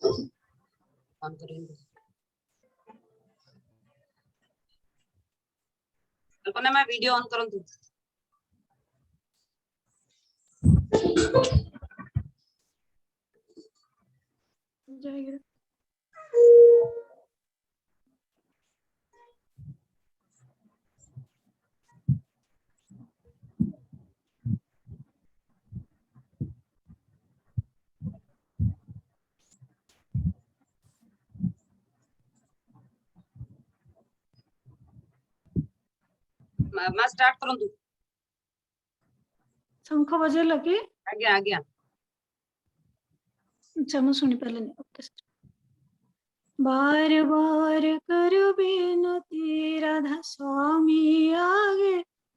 On करेंगे। कल्पना मैं video on करूँ तू जाएगा। मैं स्टार्ट करूँ तू शंख बजे लगे आ गया। अच्छा मैं सुनी पहले नहीं। ओके बार बार कर बिनती राधा स्वामी आगे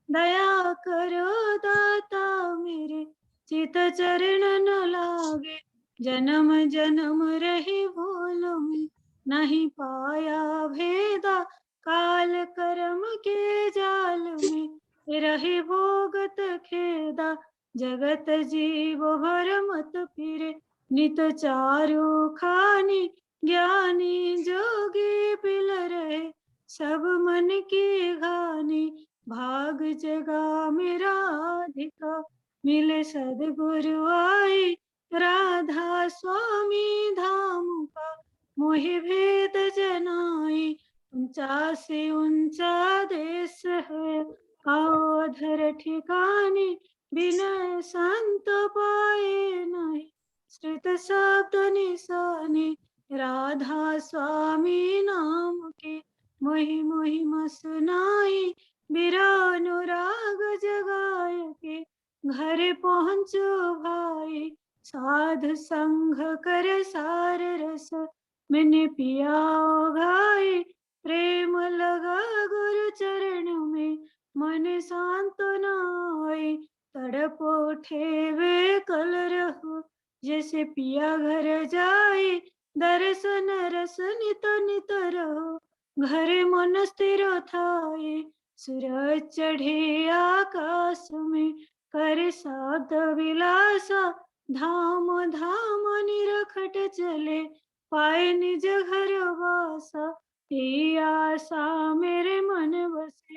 दया करो दाता मेरे चित चरण न लागे जन्म जन्म रही भूल में नहीं पाया भेदा काल कर्म के जाल में रही भोगत खेदा जगत जीव भर मत फिरे नित चारु खानी ज्ञानी जोगी पिल रहे सब मन की घानी भाग जगा मेरा अधिका मिले सदगुरु आई राधा स्वामी धाम का मोहि भेद जनाई ऊंचा से ऊंचा देश है आओ अधर ठिकाने बिना संत पाए नहीं श्रुत शब्द निशाने राधा स्वामी नाम के मोहि महिमा सुनाई बिरा अनुराग जगाय के घर पहुँचो भाई साधु संघ कर सार रस मैंने पिया घाय प्रेम लगा गुरु चरण में मन शांत नाय तड़प उठे वे कल रहो जैसे पिया घर जाए दर्शन रस नित नित रहो घर मन स्थिर थाए सूरज चढ़े आकाश में कर शब्द विलासा धाम धाम निरखट चले पाए निज घर वासा ये आशा मेरे मन बसे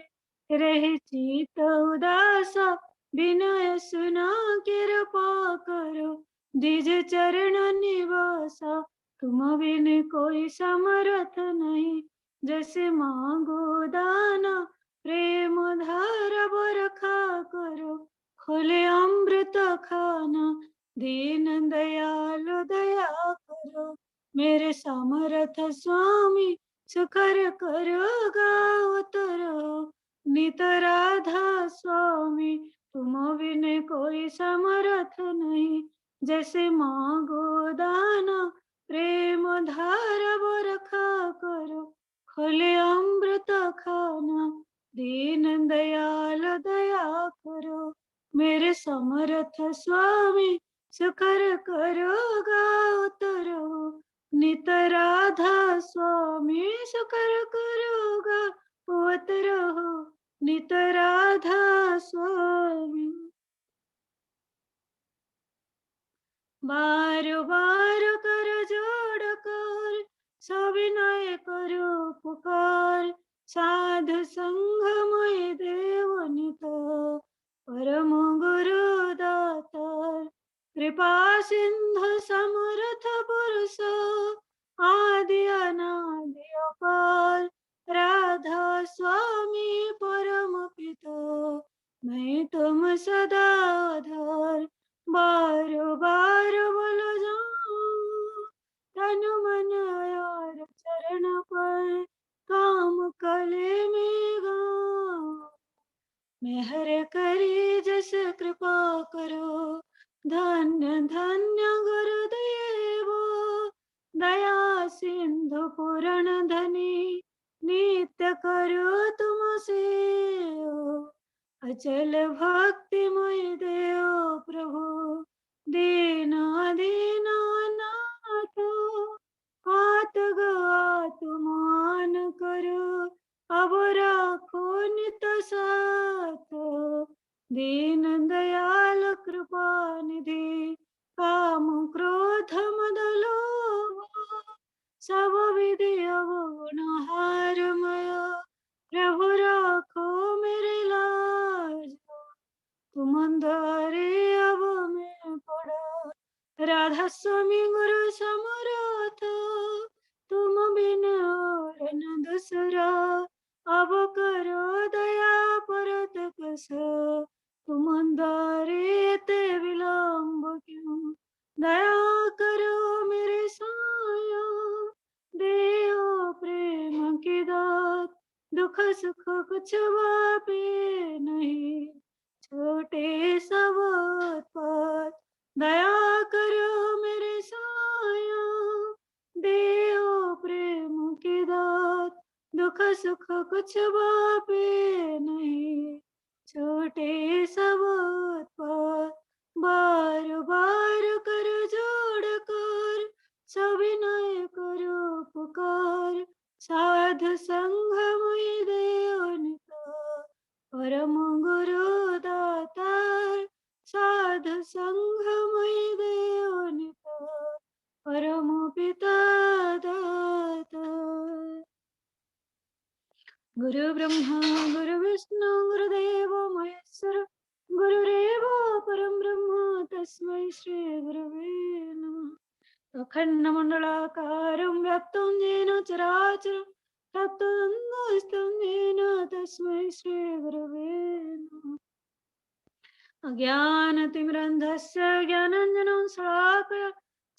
रहे चित उदासा विनय सुना कृपा करो दिज चरण निवासा तुम बिन कोई समर्थ नहीं जैसे मांगो दाना प्रेम धारा बरखा करो खोले अमृत खाना दीन दयालु दया करो मेरे समर्थ स्वामी सुकर करो गाओ तरो नित राधा स्वामी तुम बिन कोई समर्थ नहीं जैसे मांगो दाना प्रेम धारा बरखा करो खोले अमृत खाना दीन दयाल दया करो मेरे समर्थ स्वामी सुकर करो गाओ तरो नित राधा स्वामी सुकर करो गाओ तरो नित राधा स्वामी बार बार कर जोड़ कर सविनय करो पुकार साधु संग मय देव नित परम गुरु दातार कृपा सिंधु समर्थ पुरुष आदि अनादि अपार राधा स्वामी परम पिता मैं तुम सदा आधार बार बार बोलो जाऊं तन मन और चरण पर काम कले में गाऊं मेहर करी जस कृपा करो धन्य धन्य गुरुदेव दया सिंधु पूर्ण धनी नित्य करो तुम सेवा अचल भक्तिमय देव प्रभु दीन दीन नाथ हाथ गवा तुमान करो अब राखो नित साथ दीन दयाल कृपा निधि काम क्रोध मद लोभ सब विधि अवगुण हारमय, प्रभु राखो मेरे लाज, तुम अंधारे अब मैं पड़ा, राधा स्वामी गुरु समरथ, तुम बिन और न दूसरा, अब करो दया परत कस, तुम अंधारे ते विलंब क्यों, दया करो मेरे साया, देओ प्रेम की दात, दुख सुख कुछ वापे नहीं, छोटे सब पर दया करो मेरे साया, देओ प्रेम की दात, दुख सुख कुछ बापे नहीं, छोटे सब पर बार बार कर जोड़ कर, सविनय करो पुकार, साधु संग मुई देव निता, परम गुरु दातार, साधु संग मुई देव निता, परम पिता दातार। गुरु ब्रह्मा गुरु विष्णु गुरुदेव महेश्वर, गुरुरेव परम ब्रह्म तस्मै श्री गुरवे नमः। अखण्डमण्डलाकारं व्याप्तं येन चराचरं, तत्तदं स्तं येन तस्मै श्री गुरवे नमः। अज्ञानतिमिरन्धस्य ज्ञानाञ्जनं शलाकया,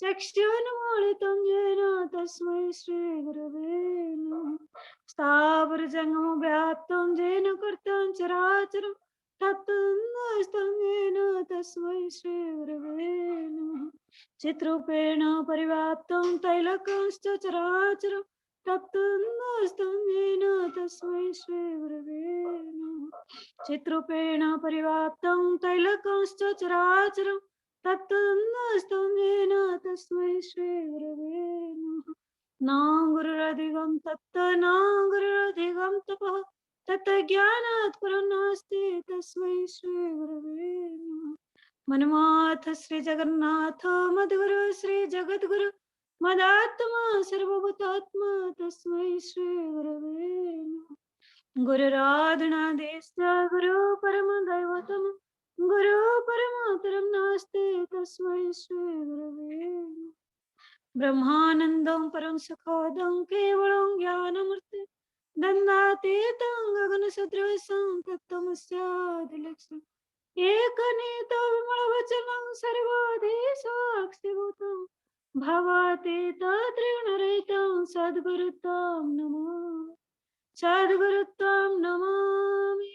चक्षुरुन्मीलितं येन तस्मै श्री गुरवे नमः। स्थावरजङ्गमं व्याप्तं येन कृतं चराचरं, तत्तदं स्तं येन तस्मै श्री गुरवे नमः। चित्रूपेण परिव्याप्तं तैलकंश्च चराचरं, तत्तदं स्तं येन तस्मै श्री गुरवे नमः। चित्रूपेण परिव्याप्तं तैलकंश्च चराचरं, तत्तदं स्तं येन तस्मै श्री गुरवे नमः। न गुरुरधिगं तत्त न गुरुरधिगं तपः, तत्ज्ञानात् परं नास्ति तस्मै श्री गुरवे नमः। मन्माथ श्री जगन्नाथ मद्गुरु श्री जगद्गुरु, मदात्मा सर्वभूतात्मा तस्मै श्री गुरवे नमः। गुरुराधनादेश गुरु परम दैवतम, गुरु परमातरं नास्ति तस्मै श्री गुरवे नमः। ब्रह्मानन्दं परं सुखदं केवलं ज्ञानमूर्ति, दन्दातीतं गगनसदृशं तत्त्वमस्यादिलक्ष्यम्, एकनीतं विमलवचनं सर्वाधीशाक्षिभूतं, भवातीतं त्रिगुणरहितं सद्गुरुतं नमामि, सद्गुरुत्वं नमामि,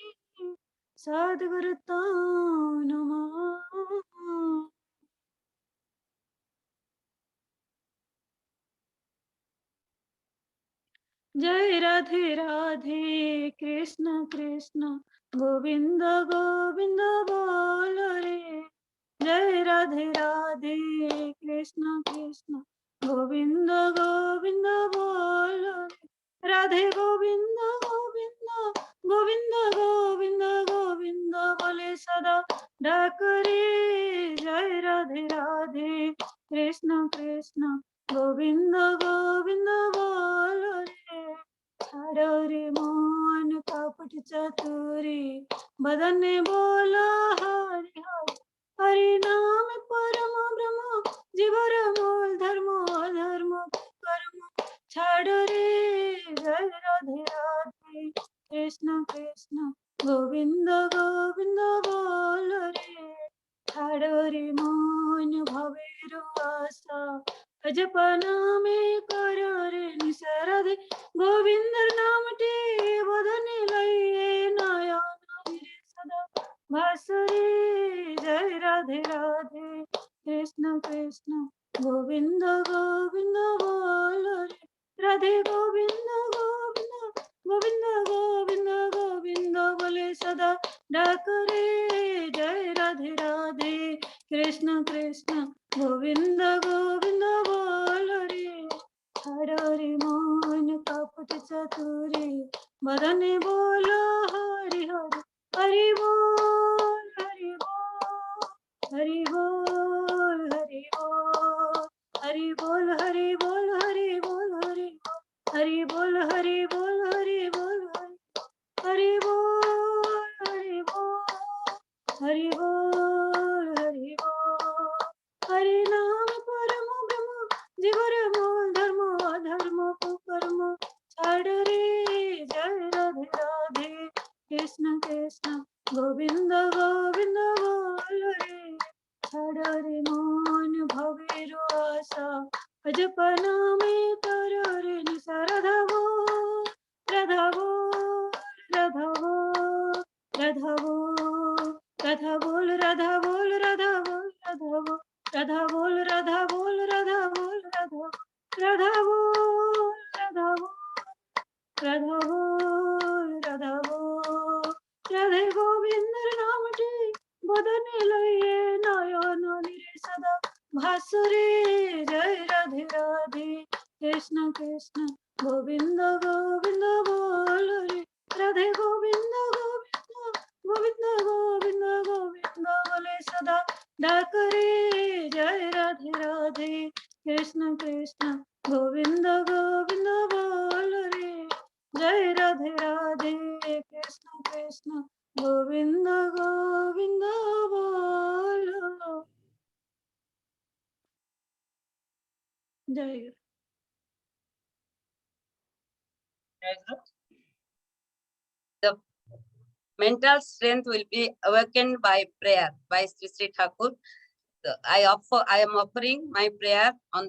सद्गुरुत्वं नमामि। जय राधे राधे कृष्ण कृष्ण गोविंद गोविंद बोल रे, जय राधे राधे कृष्ण कृष्ण गोविंद गोविंद बोल रे, राधे गोविंद गोविंद गोविंद गोविंद गोविंद बोले सदा डाकरे, जय राधे राधे कृष्ण कृष्ण गोविंद गोविंद बोल रे, छाड़ो रे मन कपट चतुरी, बदन बोला हरि हरि, हरि नाम परम ब्रह्म, जीवर मूल धर्म अधर्म कर्म, छाड़ो रे, जय राधे राधे कृष्ण कृष्ण गोविंद गोविंद बोल रे, छाड़ो रे मन भवेरु आशा, अजपना में करो रे निसरदे, गोविंद नाम टे बदने लइए नयन रे सदा भासुरी, जय राधे राधे कृष्ण कृष्ण गोविंद गोविंद बोल रे, राधे गोविंद गोविंद गोविंद गोविंद गोविंद बोले सदा डाक रे, जय राधे राधे कृष्ण कृष्ण गोविंद गोविंद बोल रे, हरो रे मन कपट चतुरी, बदन बोलो हरि हरि, हरि बोल हरि बोल, हरि बोल हरि बोल, हरि बोल हरि बोल हरि बोल राधा बोल राधा बोल राधा बोल राधा बोल राधा बोल राधा बोल राधा बोल राधा बोल राधा बोल राधा बोल राधा बोल राधा बोल राधे गोविंद नामटी बदने लये नयन निरे सदा भासुरे जय राधे राधे कृष्ण कृष्ण गोविंद गोविंद बोल रे राधे गोविंद गोविंद गोविंद गोविंद गोविंद बोले सदा डाकरे जय राधे राधे कृष्ण कृष्ण गोविंद गोविंद बोल रे जय राधे राधे कृष्ण कृष्ण गोविंद गोविंद बोलो जय गुरु। The mental strength will be awakened by prayer by Sri Sri Thakur. I am offering my prayer on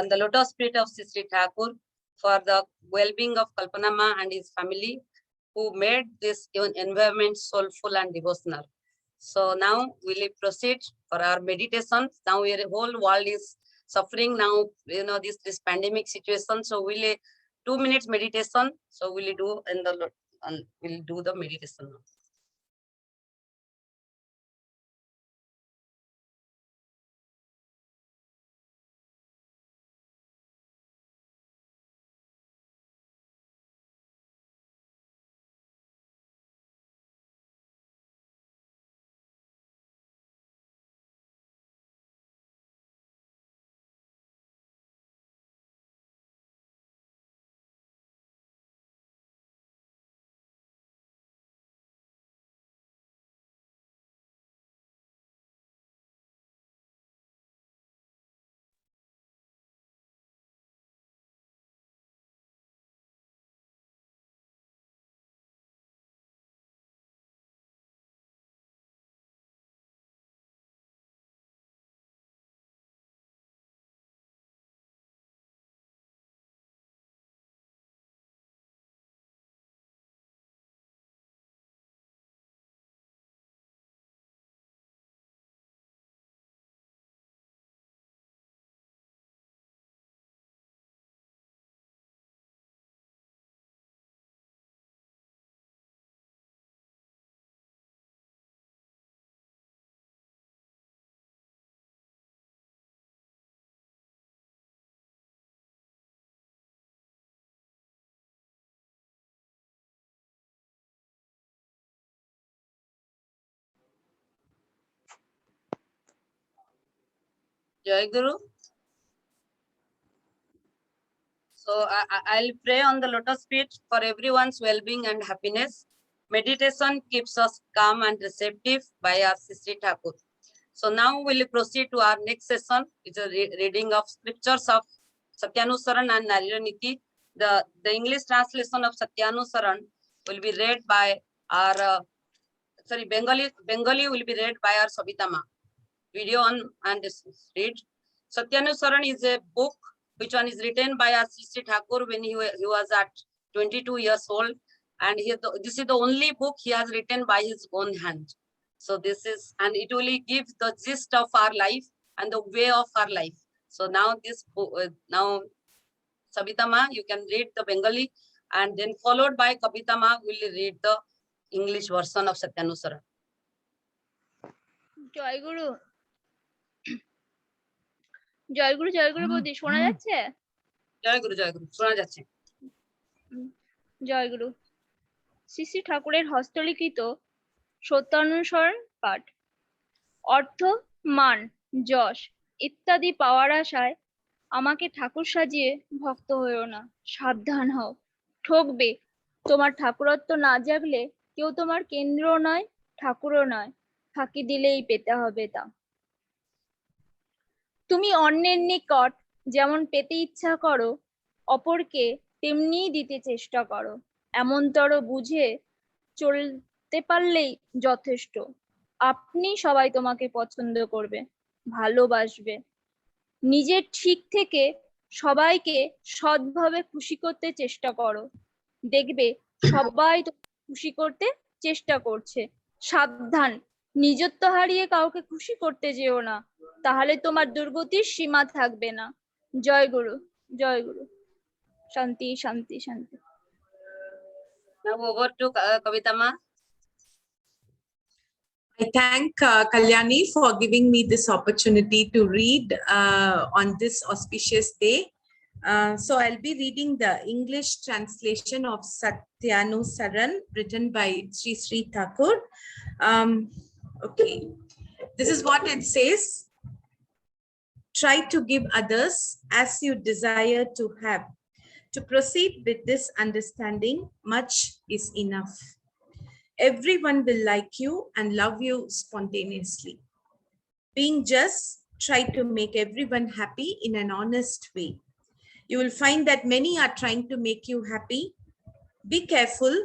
the lotus feet of Sri Sri Thakur for the well-being of Kalpana Ma and his family, who made this environment soulful and devotional. So now we will proceed for our meditation. Now the whole world is suffering now, this pandemic situation. So we'll 2 minutes meditation. So we'll do we'll do the meditation now. Jai Guru. So I'll pray on the lotus feet for everyone's well-being and happiness. Meditation keeps us calm and receptive by our Sri Thakur. So now we'll proceed to our next session, which is a reading of scriptures of Satyanusaran and Narayaniti. The English translation of Satyanusaran will be read by our, Bengali will be read by our Sabita Ma. Video on and read. Satyanusaran is a book which one is written by our Sri Thakur when he was at 22 years old. And this is the only book he has written by his own hand. So this is, and it will give the gist of our life and the way of our life. So now this book, now Sabita Ma, you can read the Bengali, and then followed by Kapita Ma will read the English version of Satyanusaran. জয় গুরু জয় গুরু জয় গুরু বৌদি শোনা যাচ্ছে? জয় গুরু শোনা যাচ্ছে। জয় গুরু। শ্রী শ্রী ঠাকুরের হস্তলিখিত সত্যানুসরণ পাঠ। অর্থ, মান, যশ ইত্যাদি পাওয়ার আশায় আমাকে ঠাকুর সাজিয়ে ভক্ত হইও না, সাবধান হও, ঠকবে। তোমার ঠাকুরত্ব না জাগলে কেউ তোমার কেন্দ্র নয়, ঠাকুরও নয়, ফাঁকি দিলেই পেতে হবে তা। তুমি অন্যের নিকট যেমন পেতে ইচ্ছা করো, অপরকে তেমনি দিতে চেষ্টা করো। এমনতর বুঝে চলতে পারলেই যথেষ্ট। আপনি সবাই তোমাকে পছন্দ করবে, ভালোবাসবে। নিজের ঠিক থেকে সবাইকে সৎভাবে খুশি করতে চেষ্টা করো, দেখবে সবাই খুশি করতে চেষ্টা করছে। সাবধান, নিজত্ব হারিয়ে কাউকে খুশি করতে যেও না, তাহলে তোমার দুর্গতির সীমা থাকবে না। জয় গুরু, জয় গুরু। শান্তি, শান্তি, শান্তি। Now over to Kavita Ma. I thank Kalyani for giving me this opportunity to read on this auspicious day. So I'll be reading the English translation of Satyanusaran written by Sri Sri Thakur. Okay, this is what it says. Try to give others as you desire to have. To proceed with this understanding, much is enough. Everyone will like you and love you spontaneously. Being just, try to make everyone happy in an honest way. You will find that many are trying to make you happy. Be careful.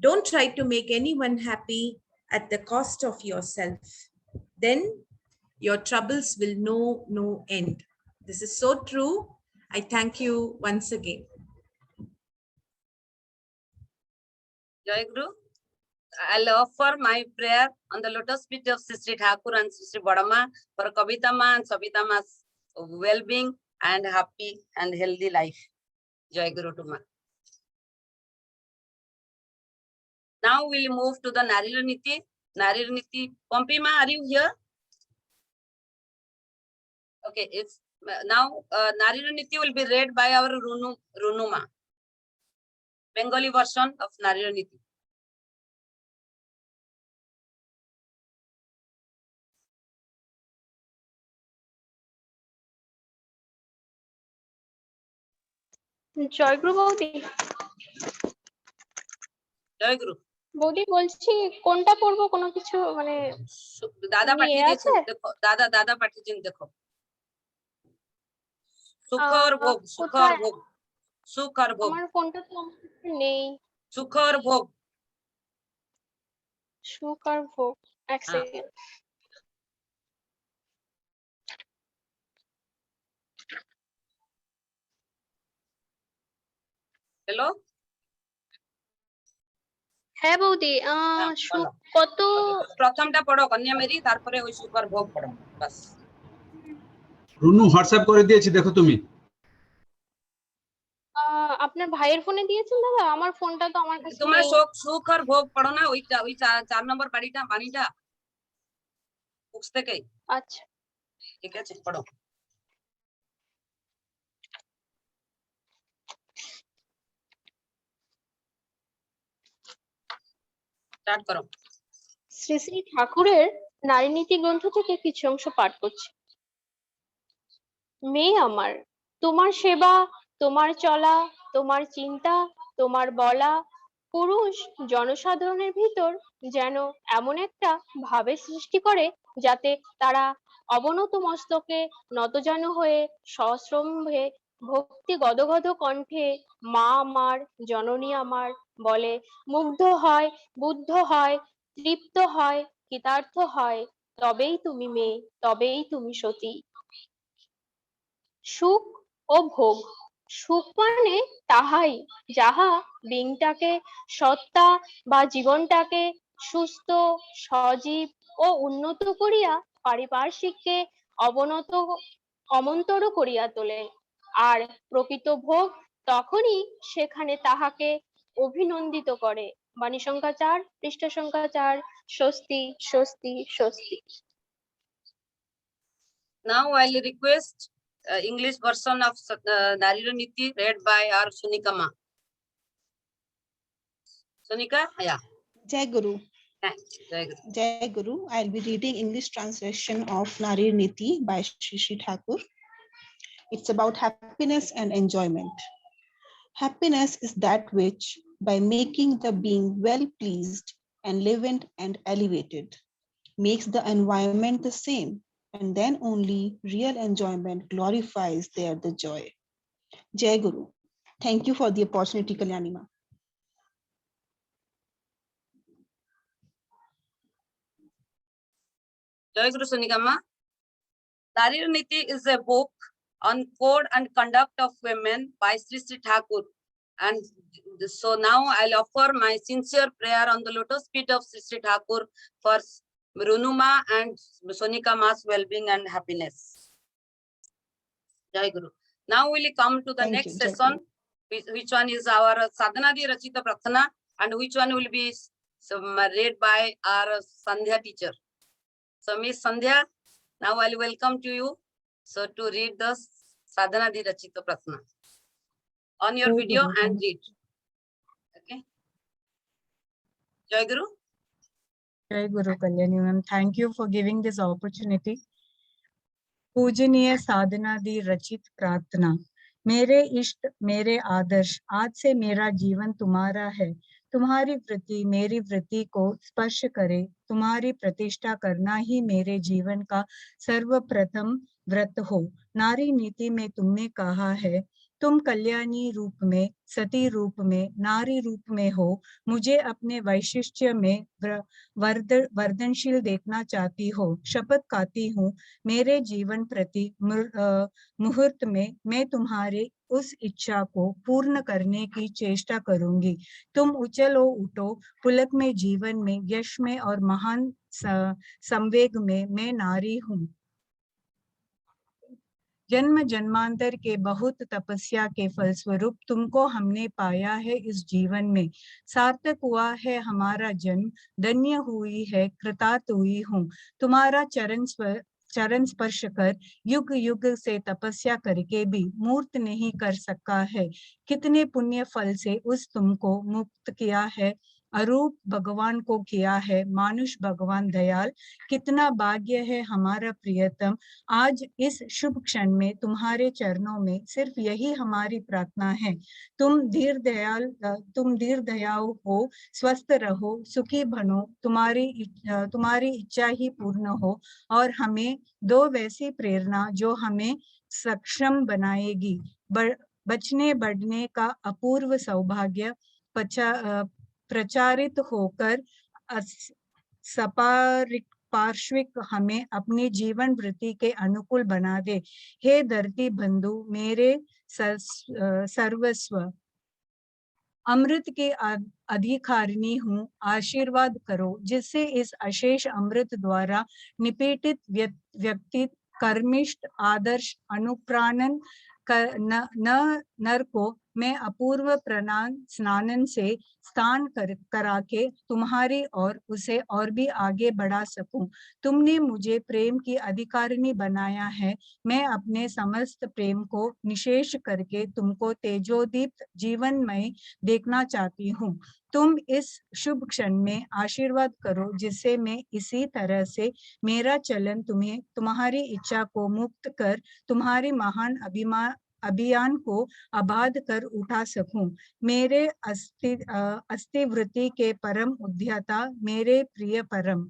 Don't try to make anyone happy at the cost of yourself. Then your troubles will know no end. This is so true. I thank you once again. Jai Guru. I'll offer my prayer on the lotus feet of Sri Thakur and Sri Badama for Kavita Ma and Sabita Ma's well-being and happy and healthy life. Jai Guru to Ma. Now we'll move to the Narira Niti. Narira Niti. Pompi Ma, are you here? Okay, it's now Narira Niti will be read by our Runu Ma. Bengali version of Narira Niti. জয়গুরু বৌদি, জয় গুরু। বৌদি বলছি কোনটা পড়বো, কোনো কিছু মানে দাদা এমনি পাঠিয়ে এ দিয়েছেন, আছে? দেখো দাদা পাঠিয়েছেন, দেখো। সুখর ভোগ, সুখর কোথায়? ভোগ, সুখর ভোগ, আমার ফোনটা তো আমার কাছে নেই। সুখর ভোগ। সুখ আর ভোগ, এক হ্যাঁ। সেকেন্ড। হ্যালো, হ্যাঁ বৌদি, হ্যাঁ, সুখ বলো। কত? প্রথমটা পড়ো কন্যা মেরি, তারপরে ওই সুখর ভোগ পড়ো, বাস। রুনু হোয়াটসঅ্যাপ করে দিয়েছি, দেখো তুমি। আপনার ভাইয়ের ফোনে দিয়েছেন দাদা? আমার ফোনটা তো আমার কাছে তোমার নেই। সুখর ভোগ পড়ো না, ওই 4 নম্বর বাণীটা বুকস থেকে। আচ্ছা, ঠিক আছে, পড়ো। স্টার্ট করো। শ্রী শ্রী ঠাকুরের নারীনীতি গ্রন্থ থেকে কিছু অংশ পাঠ করছি। মেয়ে আমার, তোমার সেবা, তোমার চলা, তোমার চিন্তা, তোমার বলা পুরুষ জনসাধারণের ভিতর যেন এমন একটা ভাবের সৃষ্টি করে যাতে তারা অবনত মস্তকে নতজানু হয়ে সশ্রম্ভে ভক্তি গদগদ কণ্ঠে মা আমার, জননী আমার বলে মুগ্ধ হয়, বুদ্ধ হয়, তৃপ্ত হয়, কৃতার্থ হয়। তবেই তুমি মেয়ে, তবেই তুমি সতী। সুখ ও ভোগ, সুখ মানে তাহাই যাহা দিনটাকে, সত্তা বা জীবনটাকে সুস্থ, সজীব ও উন্নত করিয়া পারিপার্শ্বিককে অবনত অমন্তর করিয়া তোলে। আর প্রকৃত ভোগ তখনই সেখানে তাহাকে অভিনন্দিত করে। বাণী সংখ্যা 4, পৃষ্ঠা সংখ্যা 4। স্বস্তি, স্বস্তি, স্বস্তি। Now I'll request English version of Narira Niti read by our Sunika Ma. Sunika, yeah. Jai Guru. Thanks. Jai Guru. Jai Guru. I'll be reading English translation of Narir Niti by Sri Sri Thakur. It's about happiness and enjoyment. Happiness is that which, by making the being well pleased, enlivened and elevated, makes the environment the same, and then only real enjoyment glorifies there the joy. Jai Guru. Thank you for the opportunity, Kalyani Ma. Jai Guru Sunika Ma. Narira Niti is a book on code and conduct of women by Sri Sri Thakur, And so now I'll offer my sincere prayer on the lotus feet of Sri Thakur for Runuma and Sonika Ma's well-being and happiness. Jai Guru. Now we'll come to the Thank next you, Jai session, which one is our Sadhanadi Rachita Prarthana, and which one will be read by our Sandhya teacher. So Miss Sandhya, now I'll welcome to you. So to read the Sadhanadi Rachita Prarthana on your Jai video Guru. and read. Okay. Jai Guru. Jai Guru Kalyani ma'am. Thank you for giving this opportunity. पूजनीय साधना दी रचित प्रार्थना। मेरे इष्ट मेरे आदर्श, आज से मेरा जीवन तुम्हारा है। तुम्हारी वृत्ति मेरी वृत्ति को स्पर्श करे। तुम्हारी प्रतिष्ठा करना ही मेरे जीवन का सर्वप्रथम व्रत हो। नारी नीति में तुमने कहा है, तुम कल्याणी रूप में, सती रूप में, नारी रूप में हो। मुझे अपने वैशिष्ट्य में वर्धनशील देखना चाहती हो। शपथ खाती हूँ, मेरे जीवन प्रति मुहूर्त में मैं तुम्हारे उस इच्छा को पूर्ण करने की चेष्टा करूंगी। तुम उछलो उठो, पुलक में, जीवन में, यश में और महान संवेग में मैं नारी हूँ। जन्म जन्मांतर के बहुत तपस्या के फलस्वरूप तुमको हमने पाया है इस जीवन में। सार्थक हुआ है हमारा जन्म, धन्य हुई है, कृतार्थ हुई हूँ। तुम्हारा चरण स्पर्श कर युग युग से तपस्या करके भी मूर्त नहीं कर सका है। कितने पुण्य फल से उस तुमको मुक्त किया है, अरूप भगवान को किया है मानुष भगवान दयाल। कितना भाग्य है हमारा प्रियतम, आज इस शुभ क्षण में तुम्हारे चरणों में सिर्फ यही हमारी प्रार्थना है। तुम धीर दयालु हो, स्वस्थ रहो, सुखी बनो, तुम्हारी इच्छा ही पूर्ण हो और हमें दो वैसी प्रेरणा जो हमें सक्षम बनाएगी। बचने बढ़ने का अपूर्व सौभाग्य प्रचारित होकर पार्श्विक हमें अपनी जीवन वृत्ति के अनुकूल बना दे। हे धरती बंधु मेरे सर्वस्व, अमृत के अधिकारिणी हूँ, आशीर्वाद करो जिससे इस अशेष अमृत द्वारा निपेटित व्यक्ति कर्मिष्ठ आदर्श अनुप्राणन नर को मैं अपूर्व स्नानन से स्नान करा के तुम्हारी और उसे और भी आगे बढ़ा सकूं। तुमने मुझे प्रेम की अधिकारिणी बनाया है। मैं अपने समस्त प्रेम को निशेष करके तुमको तेजोदीप्त जीवनमय देखना चाहती हूँ। तुम इस शुभ क्षण में आशीर्वाद करो जिससे मैं इसी तरह से मेरा चलन तुम्हें तुम्हारी इच्छा को मुक्त कर तुम्हारी महान अभियान को आबाद कर उठा सकूं। मेरे अस्तिवृत्ति के परम उद्यता, मेरे प्रिय परम,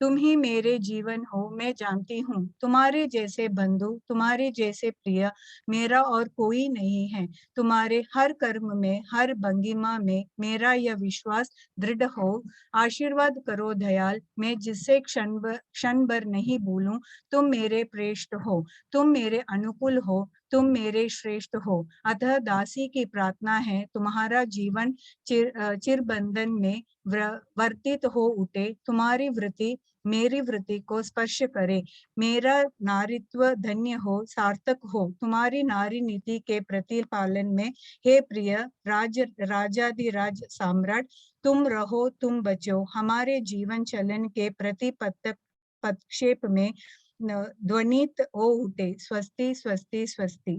तुम ही मेरे जीवन हो मैं जानती हूँ। तुम्हारे जैसे बंधु, तुम्हारे जैसे प्रिय मेरा और कोई नहीं है। तुम्हारे हर कर्म में, हर भंगिमा में मेरा यह विश्वास दृढ़ हो। आशीर्वाद करो दयाल, मैं जिससे क्षण भर नहीं भूलूं। तुम मेरे प्रेष्ठ हो, तुम मेरे अनुकूल हो, तुम मेरे श्रेष्ठ हो। अतः दासी की प्रार्थना है, तुम्हारा जीवन चिरबंधन में वर्तित हो उठे। तुम्हारी वृत्ति मेरी वृत्ति को स्पर्श करे। मेरा नारीत्व धन्य हो, सार्थक हो तुम्हारी नारी नीति के प्रतिपालन में। हे प्रिय राजाधिराज सम्राट, तुम रहो, तुम बचो। हमारे जीवन चलन के प्रति पदक्षेप में ध्वनित हो उठे। स्वस्ति स्वस्ति स्वस्ति।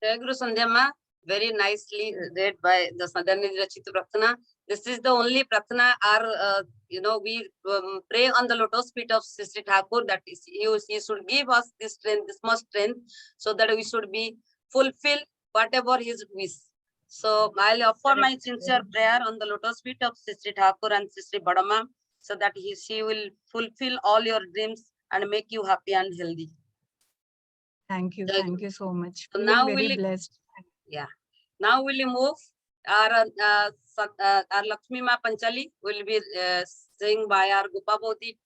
Jai Guru Sandhya Ma, very nicely read by the Sadhanadi Rachita Prarthana. This is the only Prarthana we pray on the lotus feet of Sri Thakur, that is, he should give us this strength, this much strength, so that we should be fulfill whatever his wish. So I'll offer my sincere prayer on the lotus feet of Sri Thakur and Sri Badama, so that she will fulfill all your dreams and make you happy and healthy. Thank you so much. So now very blessed. Yeah. Now we'll move. Our Lakshmi Ma Panchali will be sing by our Gopabodhi.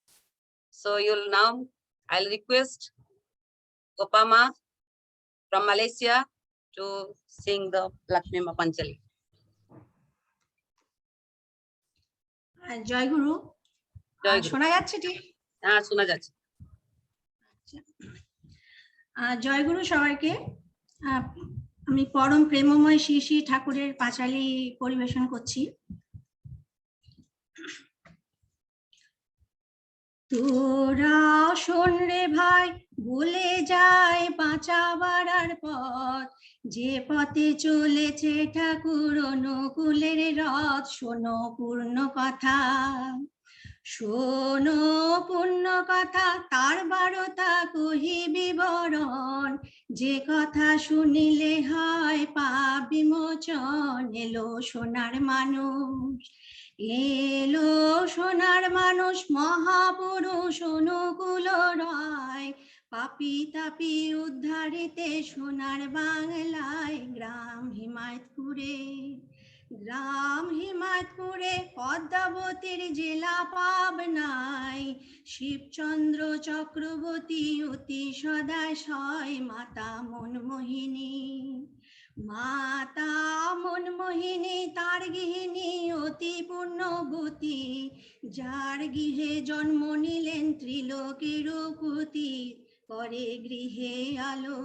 So I'll request Gopama from Malaysia to sing the Lakshmi Mapanchali. জয় গুরু। জয় গুরু। শোনা যাচ্ছে ঠিক? হ্যাঁ, শোনা যাচ্ছে। জয় গুরু সবাইকে। আমি পরম প্রেমময় শ্রী শ্রী ঠাকুরের পাঁচালী পরিবেশন করছি। তোরা শোন রে ভাই, বলে যায় বাঁচাবার পথ, যে পথে চলেছে ঠাকুর অনুকূলের রথ। শোনো পূর্ণ কথা, শোনো পূর্ণ কথা, তার বারতা কহি বিবরণ। যে কথা শুনিলে হয় পাপ বিমোচন। এলো সোনার মানুষ, এলো সোনার মানুষ, মহাপুরুষ অনুকূল রায়। পাপি তাপি উদ্ধারিতে সোনার বাংলায়। গ্রাম হিমায়তপুরে, গ্রাম হিমায়তপুরে, পদ্মাবতীর জেলা পাবনায়। শিবচন্দ্র চক্রবর্তী অতি সদাশয়। মাতা মনমোহিনী, মাতা মনমোহিনী, তার গৃহিণী অতি পুণ্যবতী। যার গৃহে জন্ম নিলেন ত্রিলোকের পতি। করে গৃহে আলো,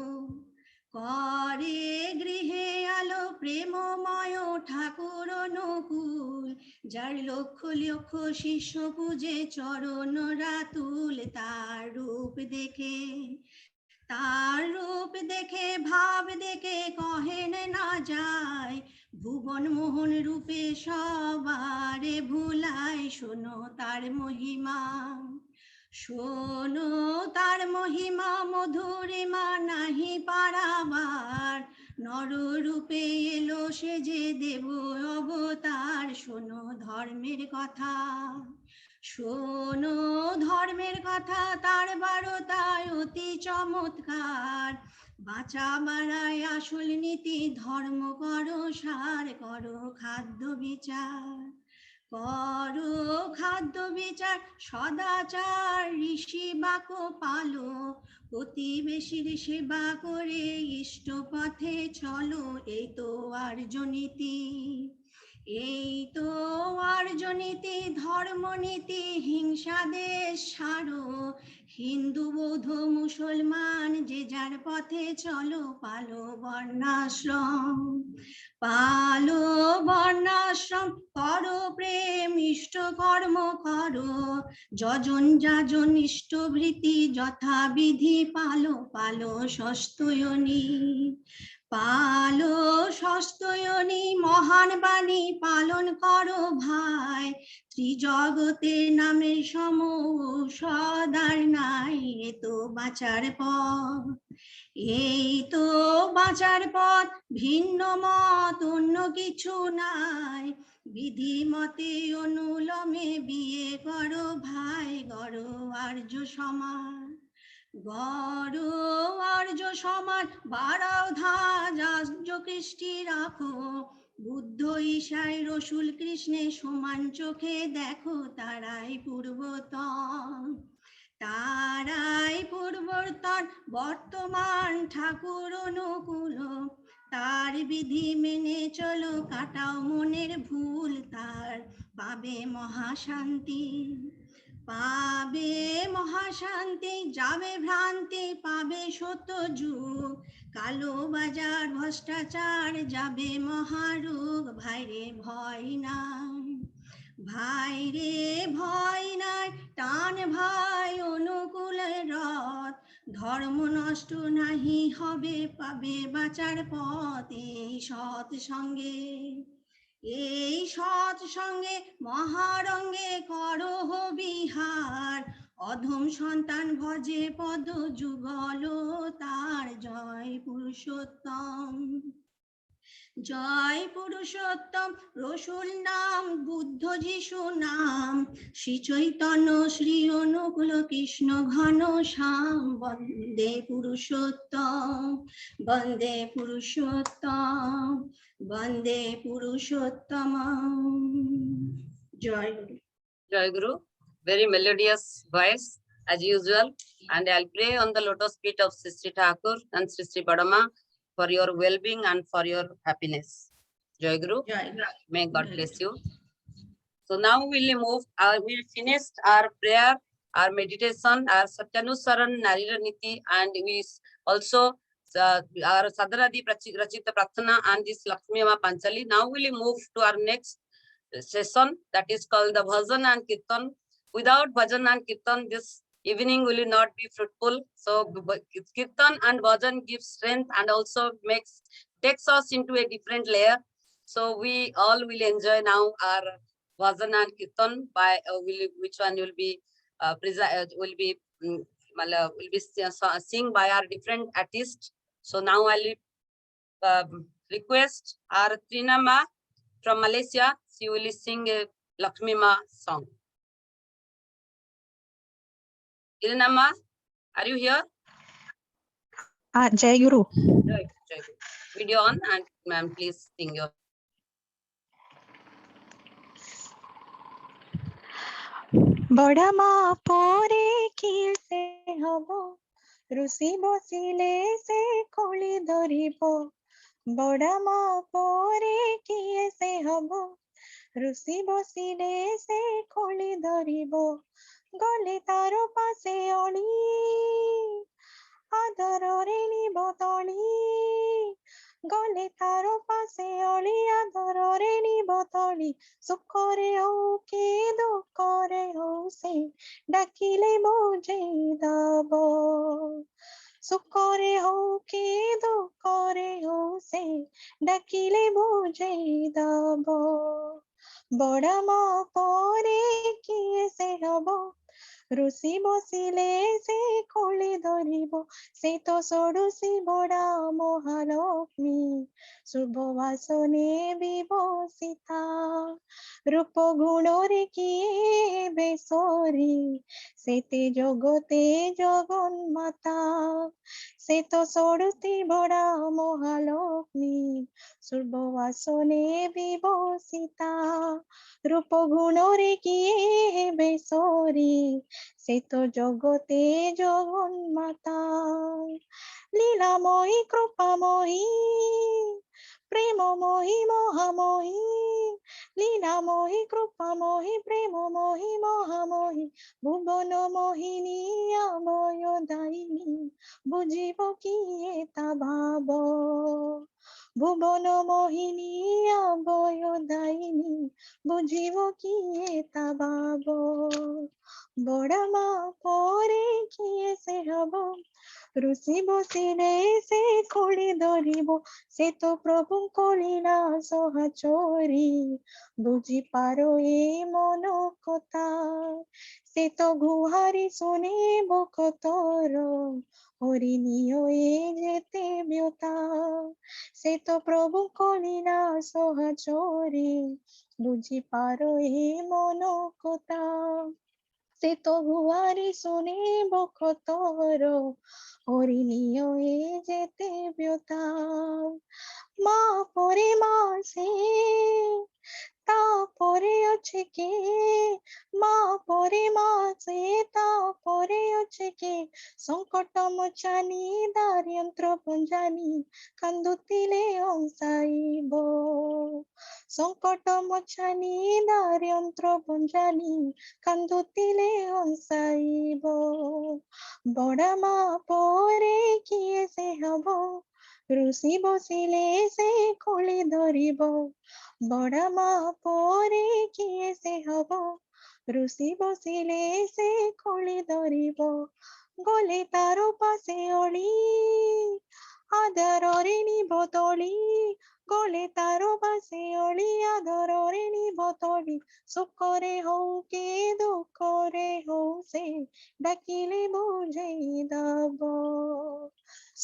করে গৃহে আলো, প্রেমময় ঠাকুর অনুকূল। যার লক্ষ লক্ষ শিষ্য পূজে চরণ রাতুল। তার রূপ দেখে, তার রূপ দেখে, ভাব দেখে কহেন না যায়। ভুবন মোহন রূপে সবারে ভুলায়। শোনো তার মহিমা, শোনো তার মহিমা, মধুরিমা নাহি পারাবার। নর রূপে এলো সে যে দেব অবতার। শোনো ধর্মের কথা, শোনো ধর্মের কথা, তার বারতায় অতি চমৎকার। বাঁচা বাড়ায় আসল নীতি, ধর্ম করো সার। করো খাদ্য বিচার, করো খাদ্য বিচার, সদাচার ঋষি বাক পালো। প্রতিবেশীর সেবা করে ইষ্ট পথে চলো। এই তো আর্যনীতি, এই তো আর্যনীতি, ধর্মনীতি, হিংসা দেশ ছাড়ো। হিন্দু বৌদ্ধ মুসলমান যে যার পথে চলো। পালো বর্ণাশ্রম, পালো বর্ণাশ্রম, করো প্রেম ইষ্ট কর্ম করো। যজন যাজন ইষ্টভৃতি যথাবিধি পালো। পালো সস্তয়নী, পালো সস্তয়নী, মহান বাণী পালন করো ভাই। ত্রিজগতে নামের সম সদার নাই। এ তো বাঁচার পথ, এই তো বাঁচার পথ, ভিন্ন মত অন্য কিছু নাই। বিধি মতে অনুলমে বিয়ে করো ভাই। গড় আর্য সমাজ, গড় আর্য সমাজ, বাড়াও ধাজ আর্য কৃষ্টি রাখো। বুদ্ধ ঈশায় রসুল কৃষ্ণে সমান চোখে দেখো। তারাই পূর্বতন, তারাই পূর্বতন, বর্তমান ঠাকুর অনুকূল। তার বিধি মেনে চলো, কাটাও মনের ভুল। তার পাবে মহাশান্তি, পাবে মহাশান্তি, যাবে ভ্রান্তি, পাবে সত্য যুগ। কালো বাজার ভ্রষ্টাচার যাবে মহারোগ। ভাইরে ভয় নাই, ভাইরে ভয় নাই, টান ভাই অনুকূলে রথ। ধর্ম নষ্ট নাহি হবে, পাবে বাঁচার পথ। এই সৎ সঙ্গে, এই সৎ সঙ্গে, মহারঙ্গে করহ বিহার। অধম সন্তান ভজে পদ যুগল তার। জয় পুরুষোত্তম, জয় পুরুষোত্তম, রসুল নাম বুদ্ধ যিশু নাম। শ্রী চৈতন্য শ্রী অনুকূল কৃষ্ণ ঘন শ্যাম। বন্দে পুরুষোত্তম, বন্দে পুরুষোত্তম, বন্দে পুরুষোত্তম। জয় গুরু। Jai Guru, very melodious voice. as usual, and I'll pray on the lotus feet of Sri Thakur and Sri Badama for your well-being and for your happiness. Jai Guru. May God bless you. So now we'll move, we finished our prayer, our meditation, our Satyanusaran Narira Niti, and we also our Sadaradi Rachita Prathana and this Lakshmi Ma Panchali. Now we'll move to our next session, that is called the Bhajan and Kirtan. Without Bhajan and Kirtan, this evening will not be fruitful. So Kirtan and Bhajan gives strength and also takes us into a different layer. So we all will enjoy now our Bhajan and Kirtan by which one will be sing by our different artists. So now I'll request our Trinama from Malaysia. She will sing a Lakshmi Ma song. Trinama, are you here? Jai Guru. Jai Guru. Video on, and ma'am, please sing your. बड़ा माँ पोरे किए से हबो रुसी बसिले से कोली धरिबो बड़ा माँ पोरे किए से हबो रुसी बसिले से कोली धरिबो गले तारो पासे अली आदररे निबो तली गले तारो पासे अली आदररे निबो तली सुखरे हो के दुखरे हो से डाकिले बुझे दबो सुखरे हो के दुखरे हो से डाकिले बुझे दबो बड़ा माँ परे किए से हबो रुसी बसिले से कोली धरिबो से तो सोडुसी बड़ा महालक्ष्मी शुभ वासने विभूषिता रूप गुणरे किए बेसरी सेते जगते जगन्माता से तो सोडुसी बड़ा महालक्ष्मी शुभ वासने विभूषिता रूप गुणरे किए बेसरी से तो जगते जगन्माता लीलामयी कृपामयी प्रेममयी महामयी लीलामयी कृपामयी प्रेममयी महामयी भुवन मोहिनी अभयदायिनी बुझिब किए ता भाव भुवन मोहिनी अभयदायिनी बुझिब किए ता भाव बड़ा माँ परे किए से हबो रुसी बसिले से कोली धरिबो से तो प्रभु कोलीला सहचोरी बुझी पारो ए मन कथा से तो गुहारी सुने बकतर हरिणीय ए जेते ब्यता से तो प्रभु कोलीला सहचोरी बुझी पारो ए मन कथा से तो गुहारी सुने बकतर हरिणीय ए जेते ब्यता माँ परे माँ से तापरे अच्छे के माँ परे माँ से तापरे अच्छे के संकट मोचानी दारियंत्र पुंजानी कंदुतिले अंसाइबो संकट मोचानी दारियंत्र पुंजानी कंदुतिले अंसाइबो बड़ा माँ परे किए से हबो रुसी बसिले से कोली धरिबो बड़ा माँ परे किए से हबो रुसी बसिले से कोली धरिबो गले तारो पासे अली आदररे निबो तली गले तारो पासे अली आदररे निबो तली सुखरे हो के दुखरे हो से डाकिले बुझे दबो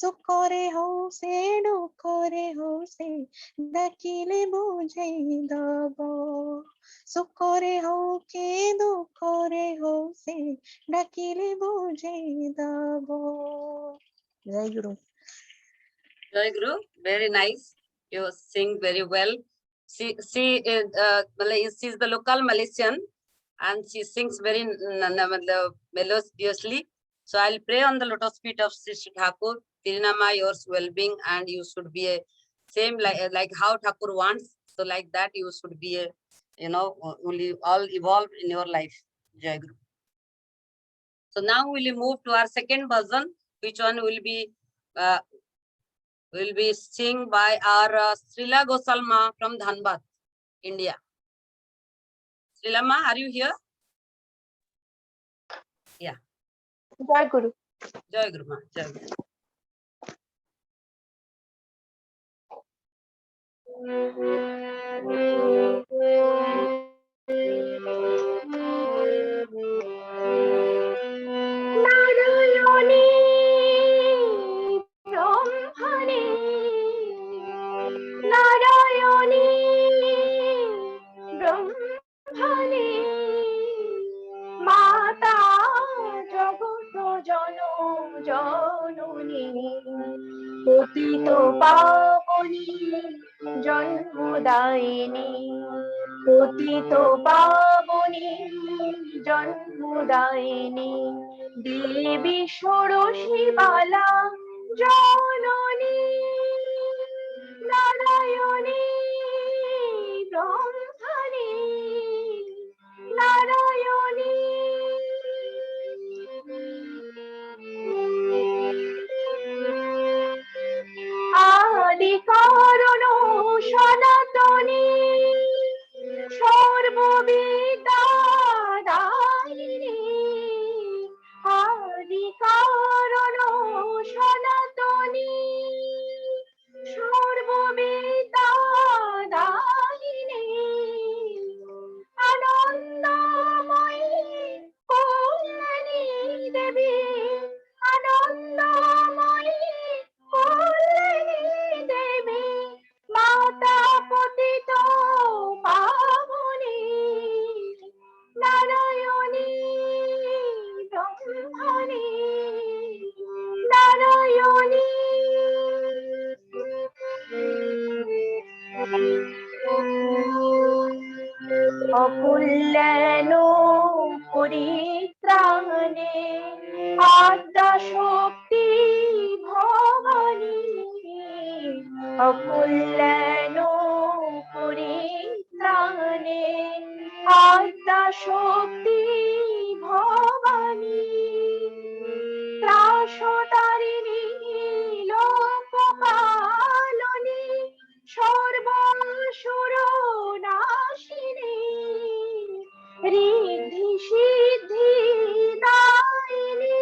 सुखरे हो से दुखरे हो से डाकिले बुझे दबो सुखरे हो के दुखरे हो से डाकिले बुझे दबो जय गुरु Jai Guru, very nice. You sing very well. She is the local Malaysian, and she sings very melodiously. So I'll pray on the lotus feet of Sri Sri Thakur. Tirinama, yours well-being, and you should be a same like how Thakur wants. So like that, you should be a, will all evolve in your life. Jai Guru. So now we'll move to our second version, which one will be sing by our Srila Gosalma from Dhanbad, India. Srila Ma, are you here? Yeah. Jai Guru. Jai Guru Ma. Jai Guru. Narayani Brahmani Narayani Brahmani মাতা জগত জননী পতিত পাবনী জন্মদায়িনী পতিত পাবনী জন্মদায়িনী দেবী ষোড়শী বালা জননী নারায়ণী ব্রহ্মণী নারায়ণী আদি কারণ সনাতনী সর্ববিদ্যাদায়িনী আদি কারণ সনাতনী সর্ববিদ্যাদায়িনী আনন্দময়ী কল্যাণী দেবী আনন্দময়ী কল্যাণী দেবী মাতা পতিত পাবনী নারায়ণী ব্রহ্মণী নারায়ণী অকল্যাণ পরিত্রাণে আদ্যা শক্তি ভবানী অকল্যাণ পরিত্রাণে আদ্যা শক্তি ভবানী ত্রাসতারিণী লোকপালনী সর্বাসুর নাশিনী ঋদ্ধি সিদ্ধি দায়িনী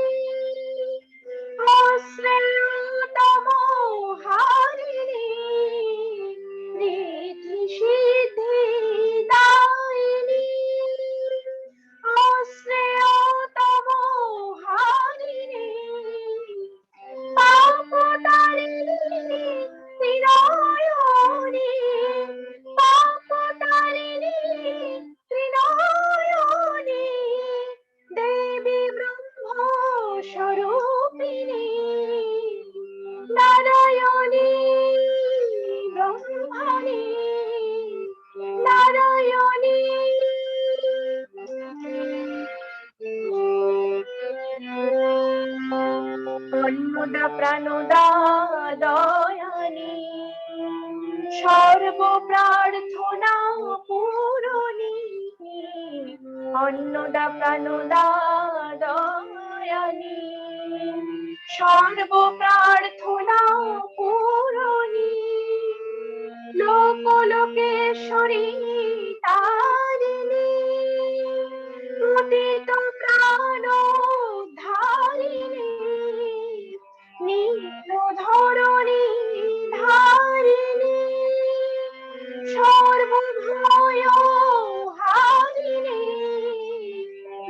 আশ্রয়তম হারিণী ঋদ্ধি সিদ্ধি দায়িনী আশ্রয়তম হারিণী পাপতারিণী ত্রিনয়নী পাপতারিণী ত্রিনয়নী দেবী ব্রহ্ম স্বরূপিণী নারায়ণী ব্রহ্মণী নারায়ণী অন্নদা প্রাণদা দয়ানী সর্ব প্রার্থনা পূরণী অন্নদা প্রাণদা দয়ানী সর্ব প্রার্থনা পূরণী লোকলোকেশ্বরী তারিণী পতিত প্রাণ ধারিণী নিত্য ধরণী ধারিণী সর্বভয় হারিণী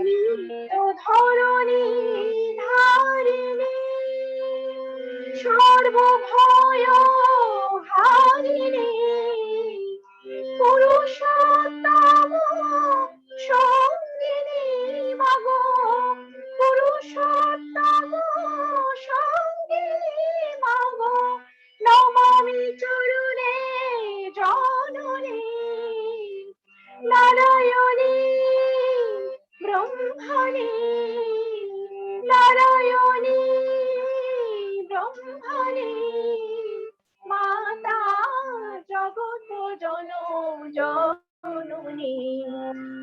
নিত্য ধরণী ধারিণী সর্বভয় হারিণী পুরুষোত্তম সঙ্গিনী মাগো পুরুষোত্তম সঙ্গিনী মাগো নমামি চরণে জননী নারায়ণী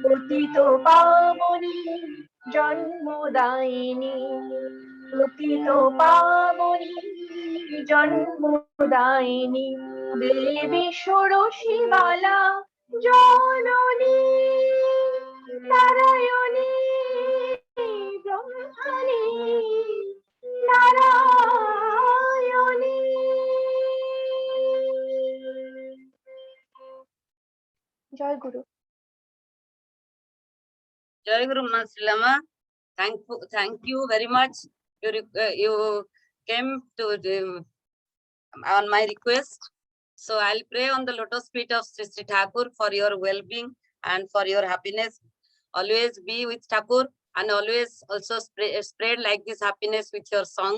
পতিত পাবনী জন্মদায়িনী, পতিত পাবনী জন্মদায়িনী, দেবী ষোড়শী বালা জননী, নারায়ণী ব্রহ্মণী নারায়ণী। জয় গুরু। Jai Guru Maslama. Thank you very much. You came to on my request. So I'll pray on the lotus feet of Sri Sri Thakur for your well-being and for your happiness. Always be with Thakur and always also spread like this happiness with your song.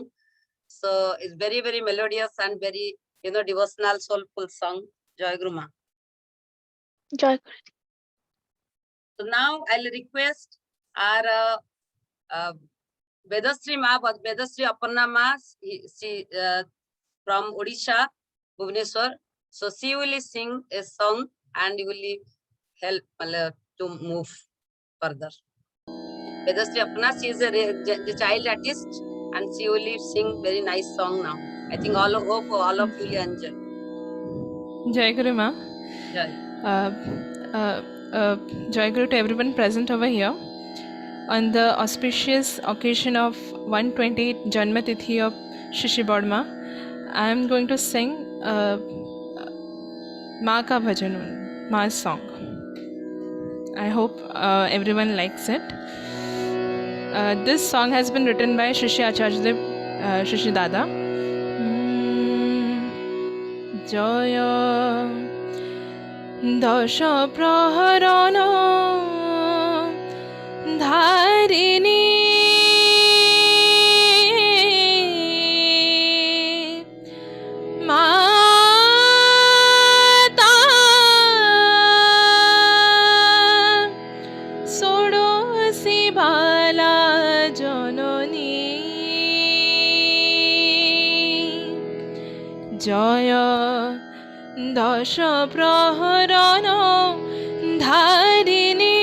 So it's very, very melodious and very, devotional, soulful song. Jai Guru Ma. Joy Guru. So now I'll request our Vedasri Ma, Vedasri Aparna Ma, she from Odisha, Bhubaneswar. So she will sing a song and will help to move further. Vedasri Aparna, she is the child artist and she will sing very nice song now. I think all of you will enjoy. Jai Guru Ma. Jai. Jai Guru to everyone present over here. On the auspicious occasion of 128th Janma Tithi of Shishi Bodma, I am going to sing Ma Ka Bhajan, Ma's song. I hope everyone likes it. This song has been written by Shishi Acharyadev, Shishi Dada. Jaya Dasha Praharana Dharini Mata Sodosi Bala Janani Jaya Dasha Praharana Dharini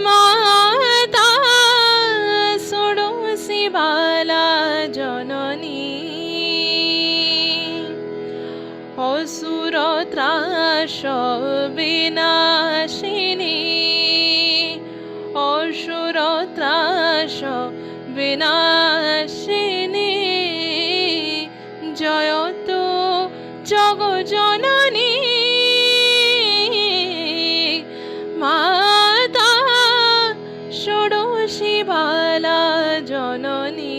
Mata Sodosi Bala Janani Asura Trasha Vinashini Asura Trasha Vinashini Jayato Jago Janani Mata Shodoshi Bala Janani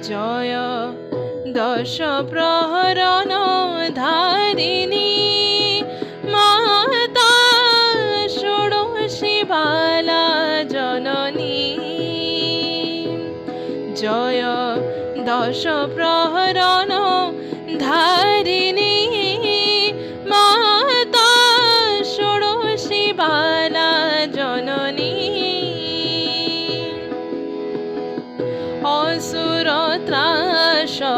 Jaya Dasha Praharana Dharini Mata Shodoshi Bala Janani Jaya Dasha Praharana Dharini Mata Shodoshi Bala Janani Asura Trasha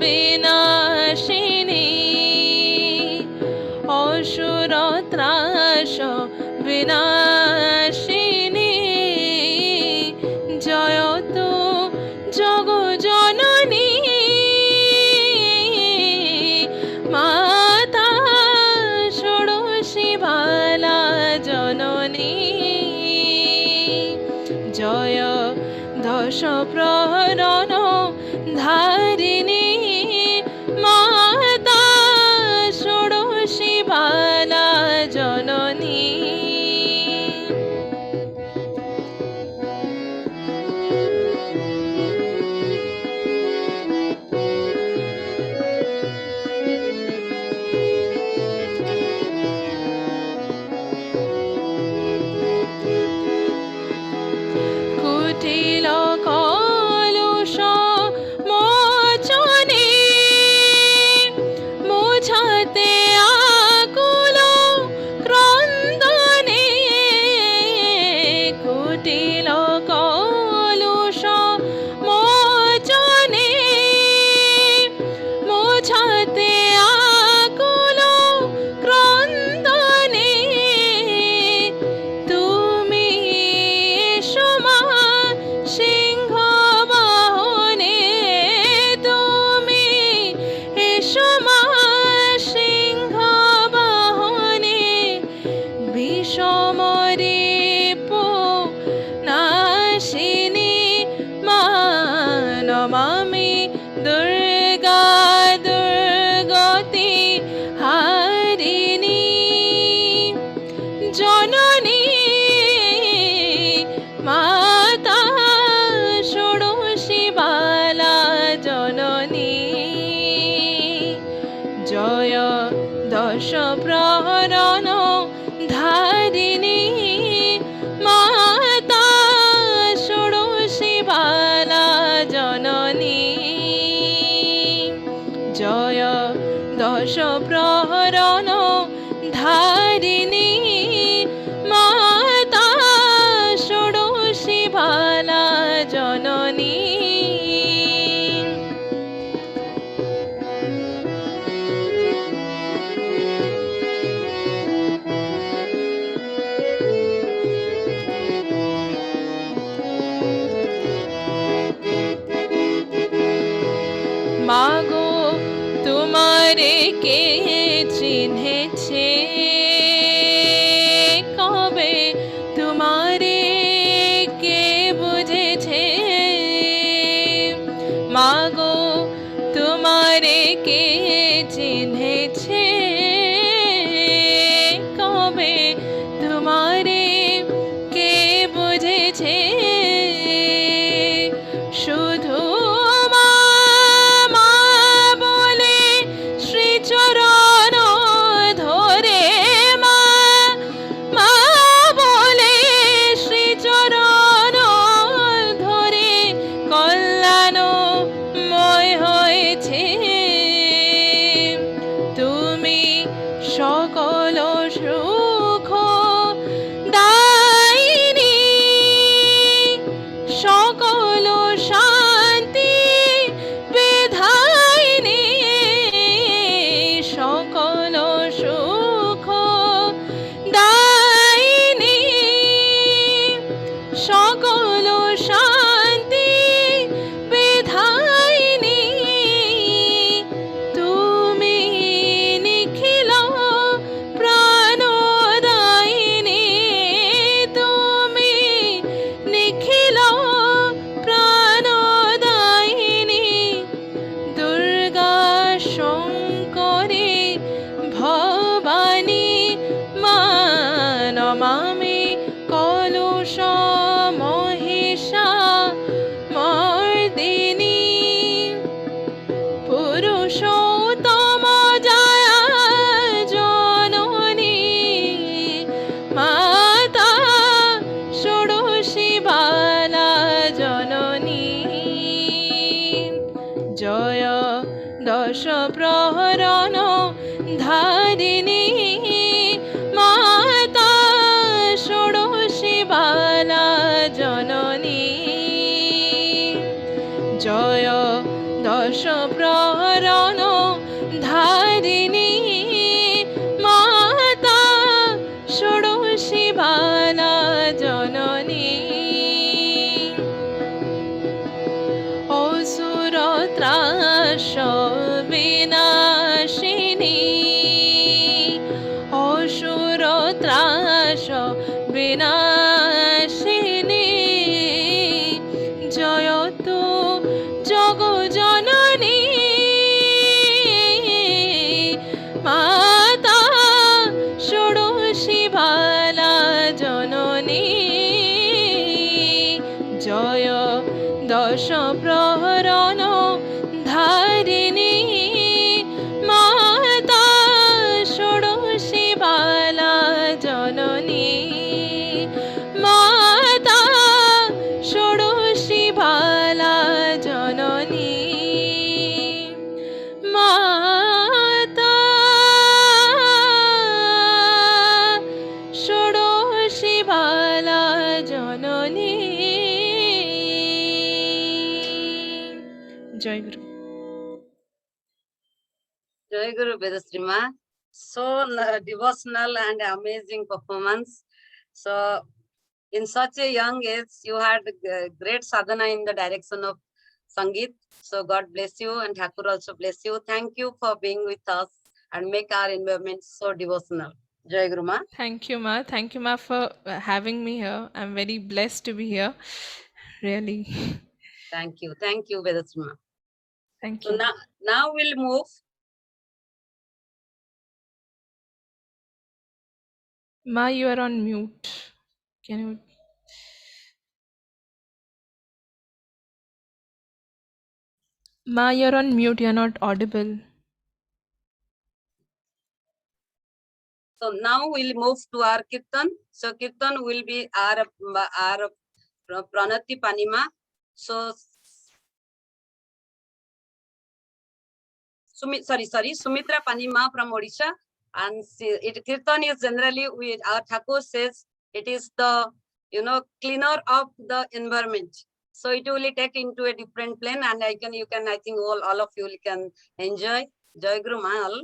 Vinashini Asura Trasha Vinashini Jayato Jago Janani Mata Shodoshi Bala Janani Jaya Dasha Praharana Dharini Mata Shodoshi Bala Janani দশ প্রহরণ ধারিণী মাতা ষোড়শী বালা জননী। মাগো তোমারে কে চিনেছে, কবে তোমারে কে বুঝেছে। মাগো তোমারে কে চিনেছে, কবে তোমারে কে বুঝেছে। শুধু মা মা বলে শ্রীচরণ ধরে, মা মা বলে শ্রীচরণ ধরে কল্যাণময় হয়েছে। তুমি সকল সুখ দায়িনী, সকল শান্তি বিধায়িনী, সকল সুখ দায়িনী, সকল শান্তি বিধায়িনী। তুমি নিখিল প্রাণদায়িনী, তুমি নিখিল প্রাণদায়িনী। দুর্গা শঙ্করী ভবানী মা নমামি কলুষ মহিষা মর্দিনী। পুরুষোত্তম জয়া জননী মাতা ষোড়শী বালা জননী। জয় দশ প্রহরণ ধারিণী মাতা ষোড়শী বালা জননী। জয় দশ প্রহরণ ধারিণী মাতা ষোড়শী বালা জননী। অসুর ত্রাস বিনাশিনী, অসুর ত্রাস বিনাশিনী। জয়তু জগ জননী মাতা ষোড়শী বালা জননী। জয় দশ প্রহরণ ধারিণী মাতা ষোড়শী বালা জননী। মাতা ষোড়শী বালা জননী। মাতা ষোড়শী বালা জননী। জয় গুরু। Jai Guru Vedasri Ma. So devotional and amazing performance. So in such a young age, you had great sadhana in the direction of Sangeet. So God bless you and Thakur also bless you. Thank you for being with us and make our environment so devotional. Jai Guru Ma. Thank you, Ma. Thank you, Ma, for having me here. I'm very blessed to be here. Really. Thank you. Thank you, Vedasri Ma. Thank So you. now we'll move. Ma, you are on mute. Can you? Ma, you're on mute. You're not audible. So now we'll move to our Kirtan. So Kirtan will be our Pranati Panima. So Sumitra Panima from Odisha. And Kirtan is generally, our Thakur says it is the, cleaner of the environment. So it will take into a different plane, and I think all of you can enjoy. Jai Guru Mahal.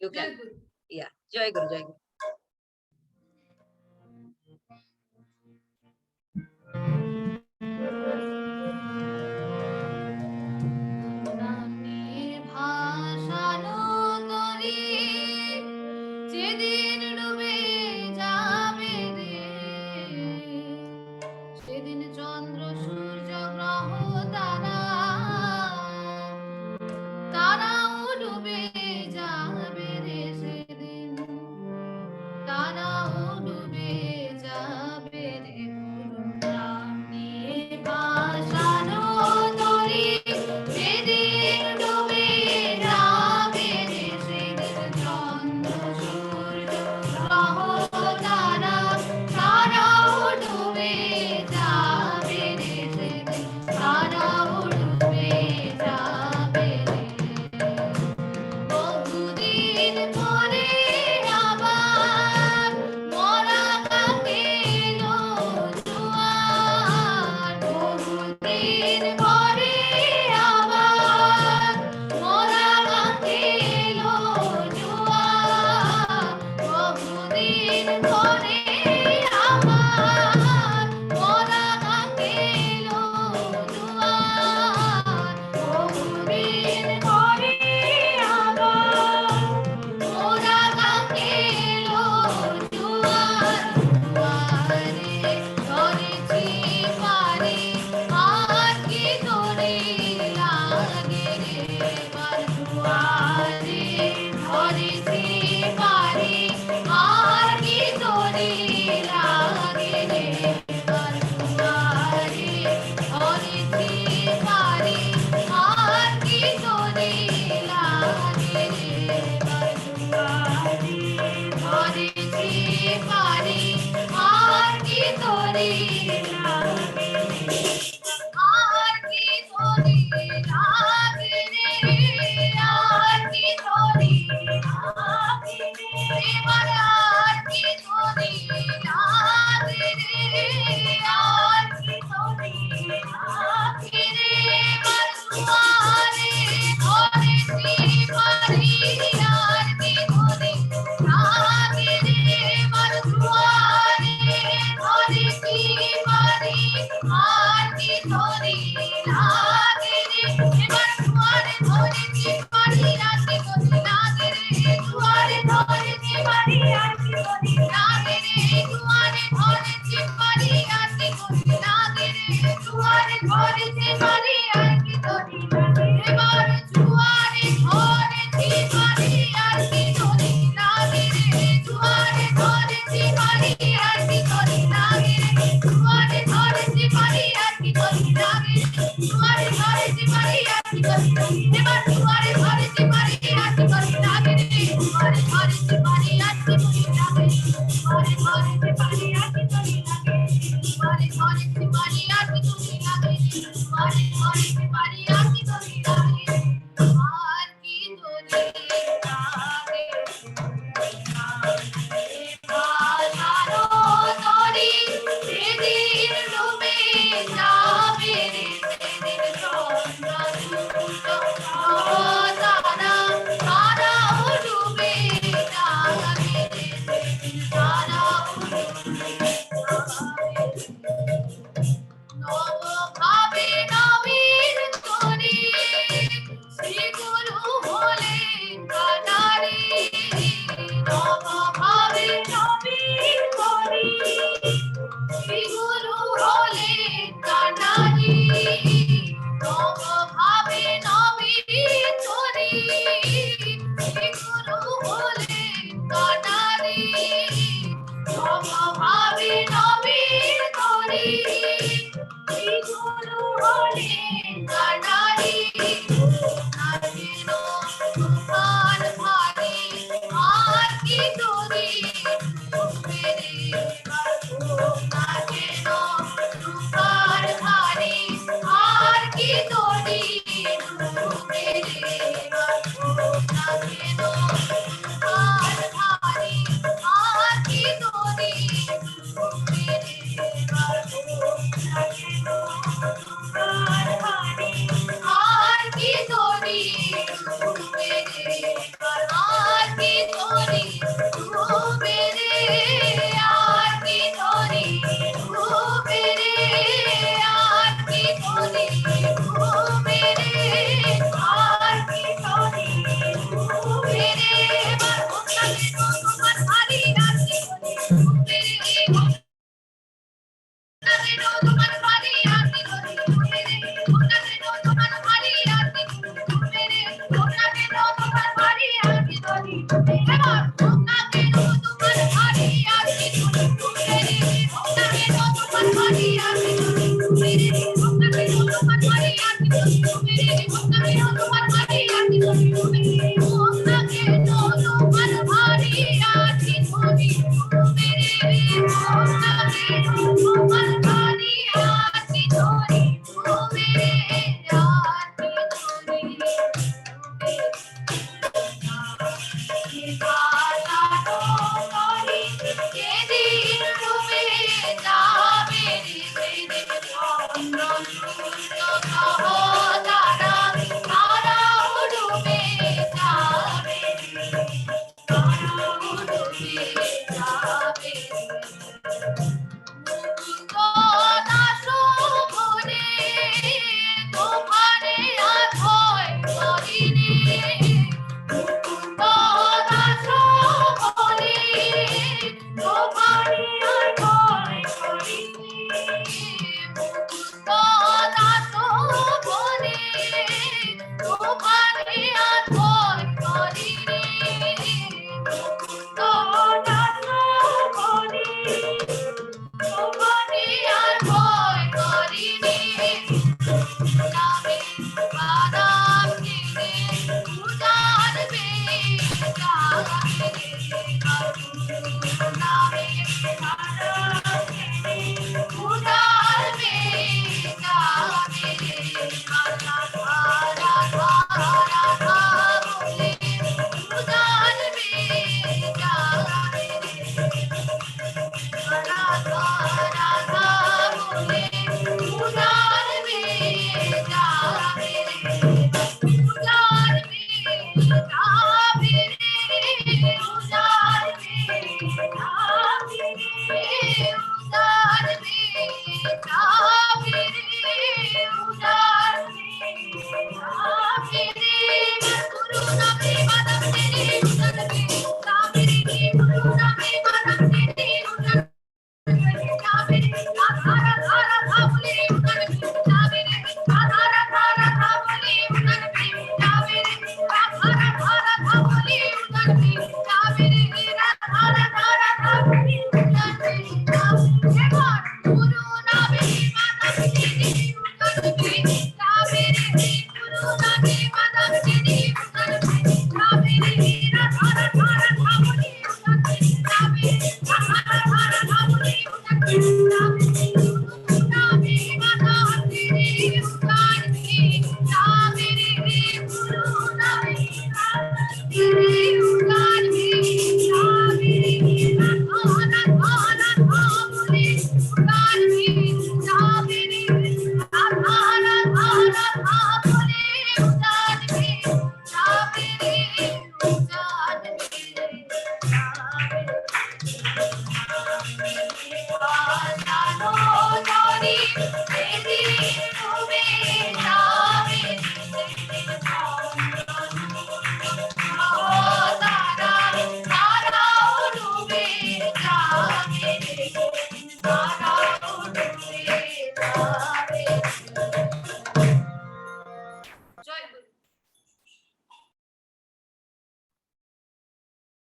You can. Yeah. Jai Guru, Jai Guru. যেদিন ডুবে যাবে রে, সেদিন চন্দ্র সূর্য গ্রহ তারা, তারাও ডুবে যাবে রে, সেদিন তারাও ডুবে যাবে রে। প্রাণ নিয়ে ভাসানো তরি যেদিন ডুবে যাবে রে, সেদিন চন্দ্র সূর্য গ্রহ তারা, তারাও ডুবে যাবে রে, সেদিন তারাও ডুবে যাবে রে। বহুদিন পরে আবার মরা কাকেলো জোয়ার, বহুদিন পরে আবার মরা কাকেলো জোয়ার, বহুদিন পরে আবার মরা কাকেলো জোয়ার, বহুদিন পরে আবার মোরা কাকেলো জোয়ার। দুয়ারে ধরেছি পারি, আর কি তোরে লাগে রে এবার। দুয়ারে ধরেছি পারি, আর কি তোরে লাগে রে এবার। দুয়ারে ধরেছি পারি, আর কি তোরে লাগে রে এবার। দুয়ারে ধরেছি পারি, আর কি তোরে লাগে রে, আর কি তোরে লাগে রে, আর কি তোরে লাগে রে এবার। আর কি তোরে লাগে রে, আর কি তোরে লাগে রে এবার। দুয়ারে ধরেছি পারি, আর কি তোরে লাগে রে এবার। দুয়ারে ধরেছি পারি, আর কি তোরে লাগে রে এবার। দুয়ারে ধরেছি পারি, আর কি তোরে লাগে রে। দুয়ারে ধরেছি পারি, আর কি তোরে লাগে রে। দুয়ারে ধরেছি পারি, আর কি তোরে লাগে রে। দুয়ারে ধরেছি পারি, আর কি তোরে লাগে রে এবার। দুয়ারে ধরেছি পারি, আর কি তোরে লাগে রে। দুয়ারে ধরেছি পারি, আর কি তোরে লাগে রে। দুয়ারে ধরেছি পারি, আর কি তোরে লাগে রে। দুয়ারে ধরেছি পারি, আর কি তোরে লাগে এবার। দুয়ারে ধরেছি পারি, আর কি তোরে লাগে রে। দুয়ারে ধরেছি পারি, আর কি তোরে লাগে রে। দুয়ারে ধরেছি পারি, আর কি তোরে লাগে রে। দুয়ারে ধরেছি পারি, আর কি তোরে লাগে রে। দুয়ারে ধরেছি পারি, আর কি তোরে লাগে রে। আর কি তোরে লাগে ভাসানো তরি যেদিন ডুবে যাবে রে, সেদিন চন্দ্র সূর্য গ্রহ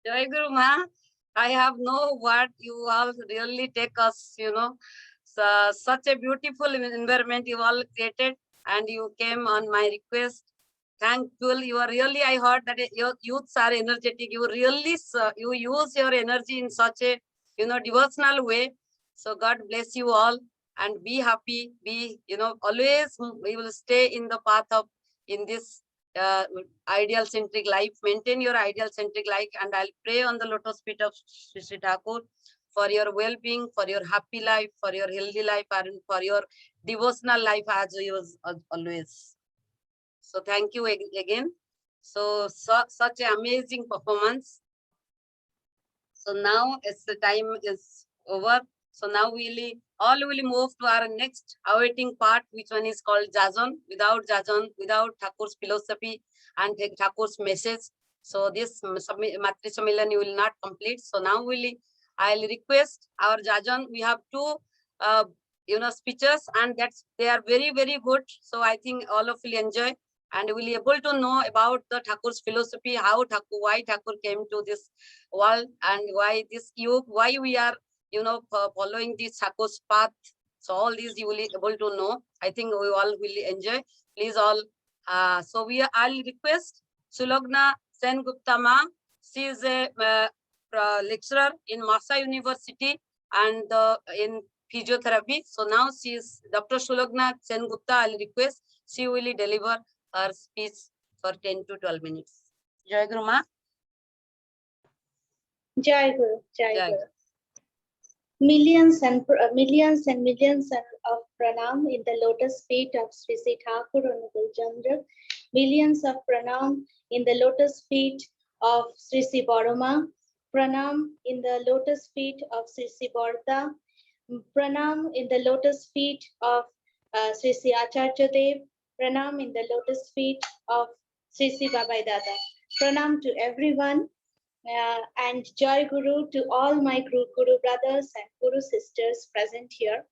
Jai Guru Ma, I have no word. You all really take us, so, such a beautiful environment you all created, and you came on my request. Thankful. You are really, I heard that your youths are energetic. You really, you use your energy in such a, devotional way. So God bless you all and be happy. Be, always we will stay in the path of, in this ideal centric life. Maintain your ideal centric life, and I'll pray on the lotus feet of Sri Thakur for your well-being, for your happy life, for your healthy life, and for your devotional life as you was always. So thank you again. So, such an amazing performance. So now as the time is over, so now all will move to our next awaiting part, which one is called Jajan. Without Jajan, without Thakur's philosophy and Thakur's message, so this Matri Sammilan will not complete. So now I'll request our Jajan. We have two speeches, and they are very, very good. So I think all of you will enjoy. and we'll be able to know about the Thakur's philosophy, how Thakur, why Thakur came to this world, and why this youth, why we are, following this Thakur's path. So all these you will be able to know. I think we all will enjoy. Please all. So I'll request Sulogna Sen Gupta ma. She is a lecturer in Masa University and in physiotherapy. So now she is Dr. Sulogna Sen Gupta. I'll request she will deliver her speech for 10 to 12 minutes. Jai Guru Ma. Jai Guru, Jai Jai. Guru. Millions and millions of pranam in the lotus feet of Sri Sri Thakur Anukul Chandra. Millions of pranam in the lotus feet of Sri Sri Boroma. Pranam in the lotus feet of Sri Sri Borta. Pranam in the lotus feet of Sri Sri Acharya Dev. Pranam in the lotus feet of Sri Sri Babai Dada. Pranam to everyone. And Jai Guru to all my Guru brothers and Guru sisters present here.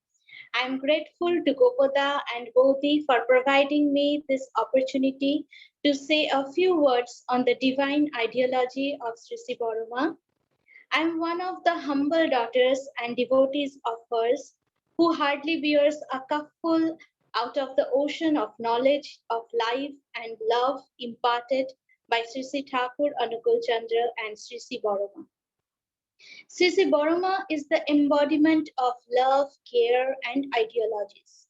I am grateful to Gopoda and Bodhi for providing me this opportunity to say a few words on the divine ideology of Sri Sri Boroma. I am one of the humble daughters and devotees of hers who hardly bears a cupful out of the ocean of knowledge, of life and love imparted by Sri Sri Thakur Anukul Chandra and Sri Sri Boroma. Sri Sri Boroma is the embodiment of love, care, and ideologies.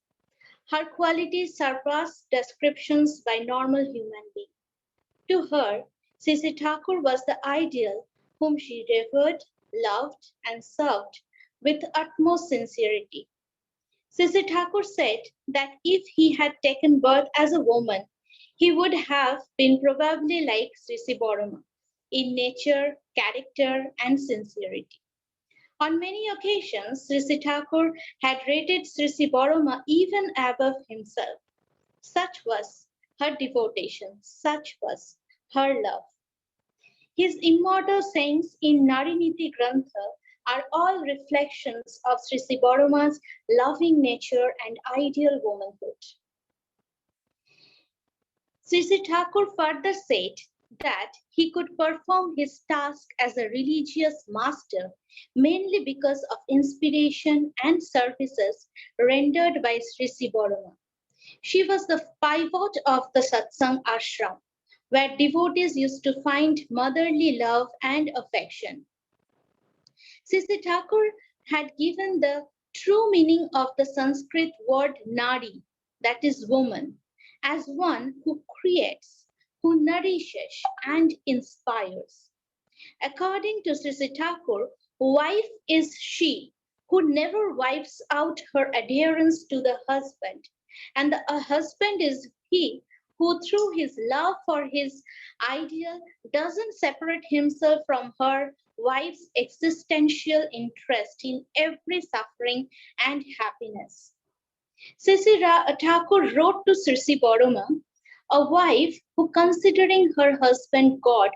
Her qualities surpass descriptions by normal human beings. To her, Sri Sri Thakur was the ideal whom she revered, loved, and served with utmost sincerity. Sri Sri Thakur said that if he had taken birth as a woman, he would have been probably like Sri Sri Boroma in nature, character, and sincerity. On many occasions, Sri Sri Thakur had rated Sri Sri Boroma even above himself. Such was her devotion, such was her love. His immortal sayings in Nariniti Grantha are all reflections of Sri Sri Boroma's loving nature and ideal womanhood. Sri Sri Thakur further said that he could perform his task as a religious master mainly because of inspiration and services rendered by Sri Sri Boroma. She was the pivot of the Satsang ashram, where devotees used to find motherly love and affection. Sri Sri Thakur had given the true meaning of the Sanskrit word nari, that is woman, as one who creates, who nourishes and inspires. According to Sri Sri Thakur, wife is she who never wipes out her adherence to the husband, and the husband is he who through his love for his ideal doesn't separate himself from her wife's existential interest in every suffering and happiness. Sri Sri Thakur wrote to Sri Sri Boroma, a wife who, considering her husband God,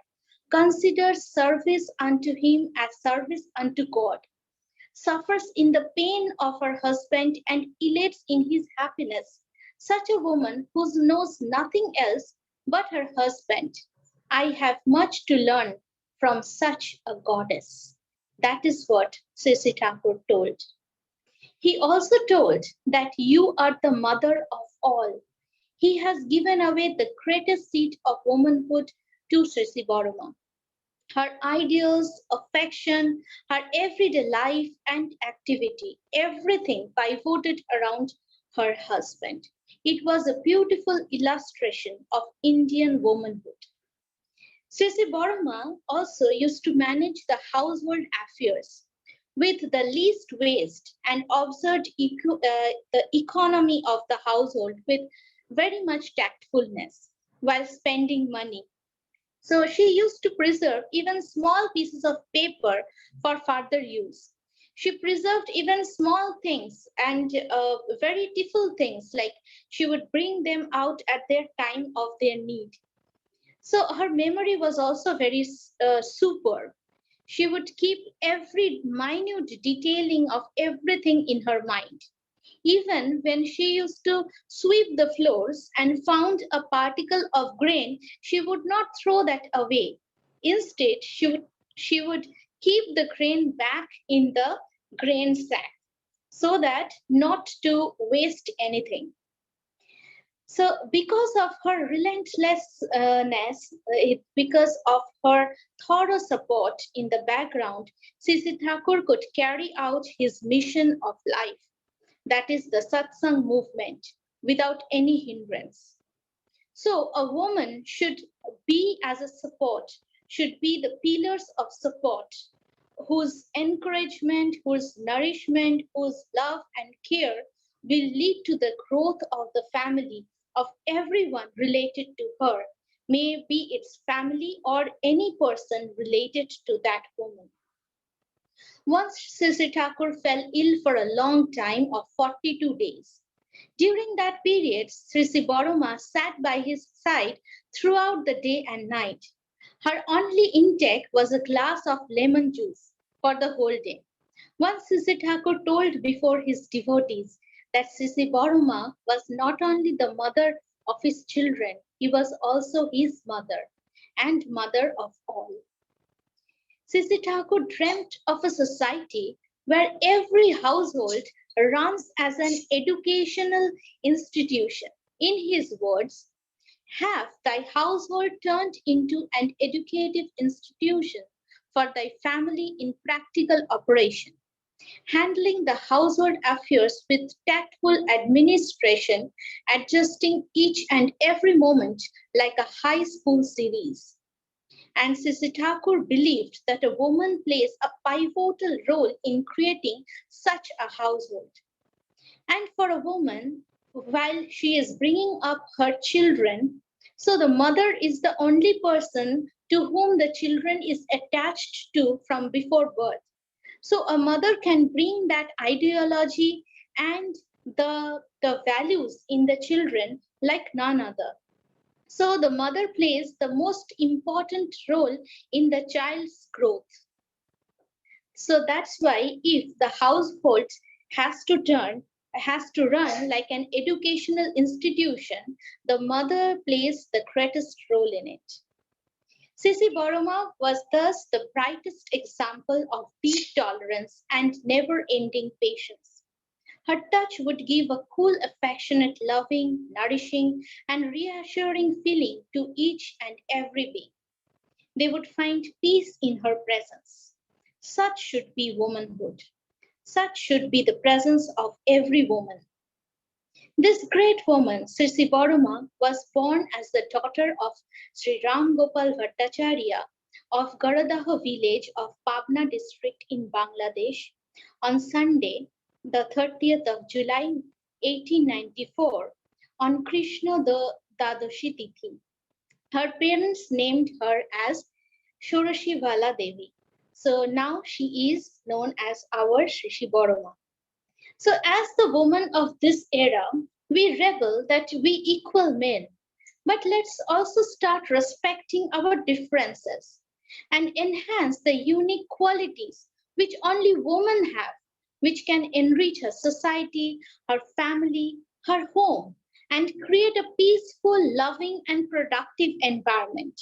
considers service unto him as service unto God, suffers in the pain of her husband and elates in his happiness. Such a woman who knows nothing else but her husband. I have much to learn from such a goddess. That is what Sri Sri Thakur told. He also told that you are the mother of all. He has given away the greatest seat of womanhood to Sri Sri Boroma. Her ideals, affection, her everyday life and activity, everything pivoted around her husband. It was a beautiful illustration of Indian womanhood. Sri Sri Boroma also used to manage the household affairs with the least waste and observed the economy of the household with very much tactfulness while spending money. So she used to preserve even small pieces of paper for further use. She preserved even small things and very difficult things, like she would bring them out at their time of their need. So her memory was also very superb. She would keep every minute detailing of everything in her mind. Even when she used to sweep the floors and found a particle of grain, she would not throw that away. Instead, she would keep the grain back in the grain sack so that not to waste anything. So because of her relentlessness, because of her thorough support in the background, Sisi Thakur could carry out his mission of life, that is the satsang movement, without any hindrance. So a woman should be as a support, should be the pillars of support, whose encouragement, whose nourishment, whose love and care will lead to the growth of the family of everyone related to her, may be its family or any person related to that woman. Once Sisi Thakur fell ill for a long time of 42 days. During that period, Sisi Boroma sat by his side throughout the day and night. Her only intake was a glass of lemon juice for the whole day. Once Sisi Thakur told before his devotees that Sisi Boroma was not only the mother of his children, he was also his mother and mother of all. Sisi Thakur dreamt of a society where every household runs as an educational institution. In his words, have thy household turned into an educative institution for thy family in practical operation, handling the household affairs with tactful administration, adjusting each and every moment like a high school series. And Sisi Thakur believed that a woman plays a pivotal role in creating such a household. And for a woman, while she is bringing up her children, so the mother is the only person to whom the children is attached to from before birth. So a mother can bring that ideology and the values in the children like none other. So the mother plays the most important role in the child's growth. So that's why if the household has to run like an educational institution, the mother plays the greatest role in it. Sisi Boroma was thus the brightest example of deep tolerance and never-ending patience. Her touch would give a cool, affectionate, loving, nourishing, and reassuring feeling to each and every being. They would find peace in her presence. Such should be womanhood. Such should be the presence of every woman. This great woman, Sisi Boroma, was born as the daughter of Sri Ram Gopal Bhattacharya of Garadaha village of Pabna district in Bangladesh on Sunday, the 30th of July, 1894, on Krishna Dadashi Tithi. Her parents named her as Shorashivala Devi. So now she is known as our Sisi Boroma. So as the woman of this era, we rebel that we equal men. But let's also start respecting our differences and enhance the unique qualities which only women have, which can enrich her society, her family, her home, and create a peaceful, loving, and productive environment.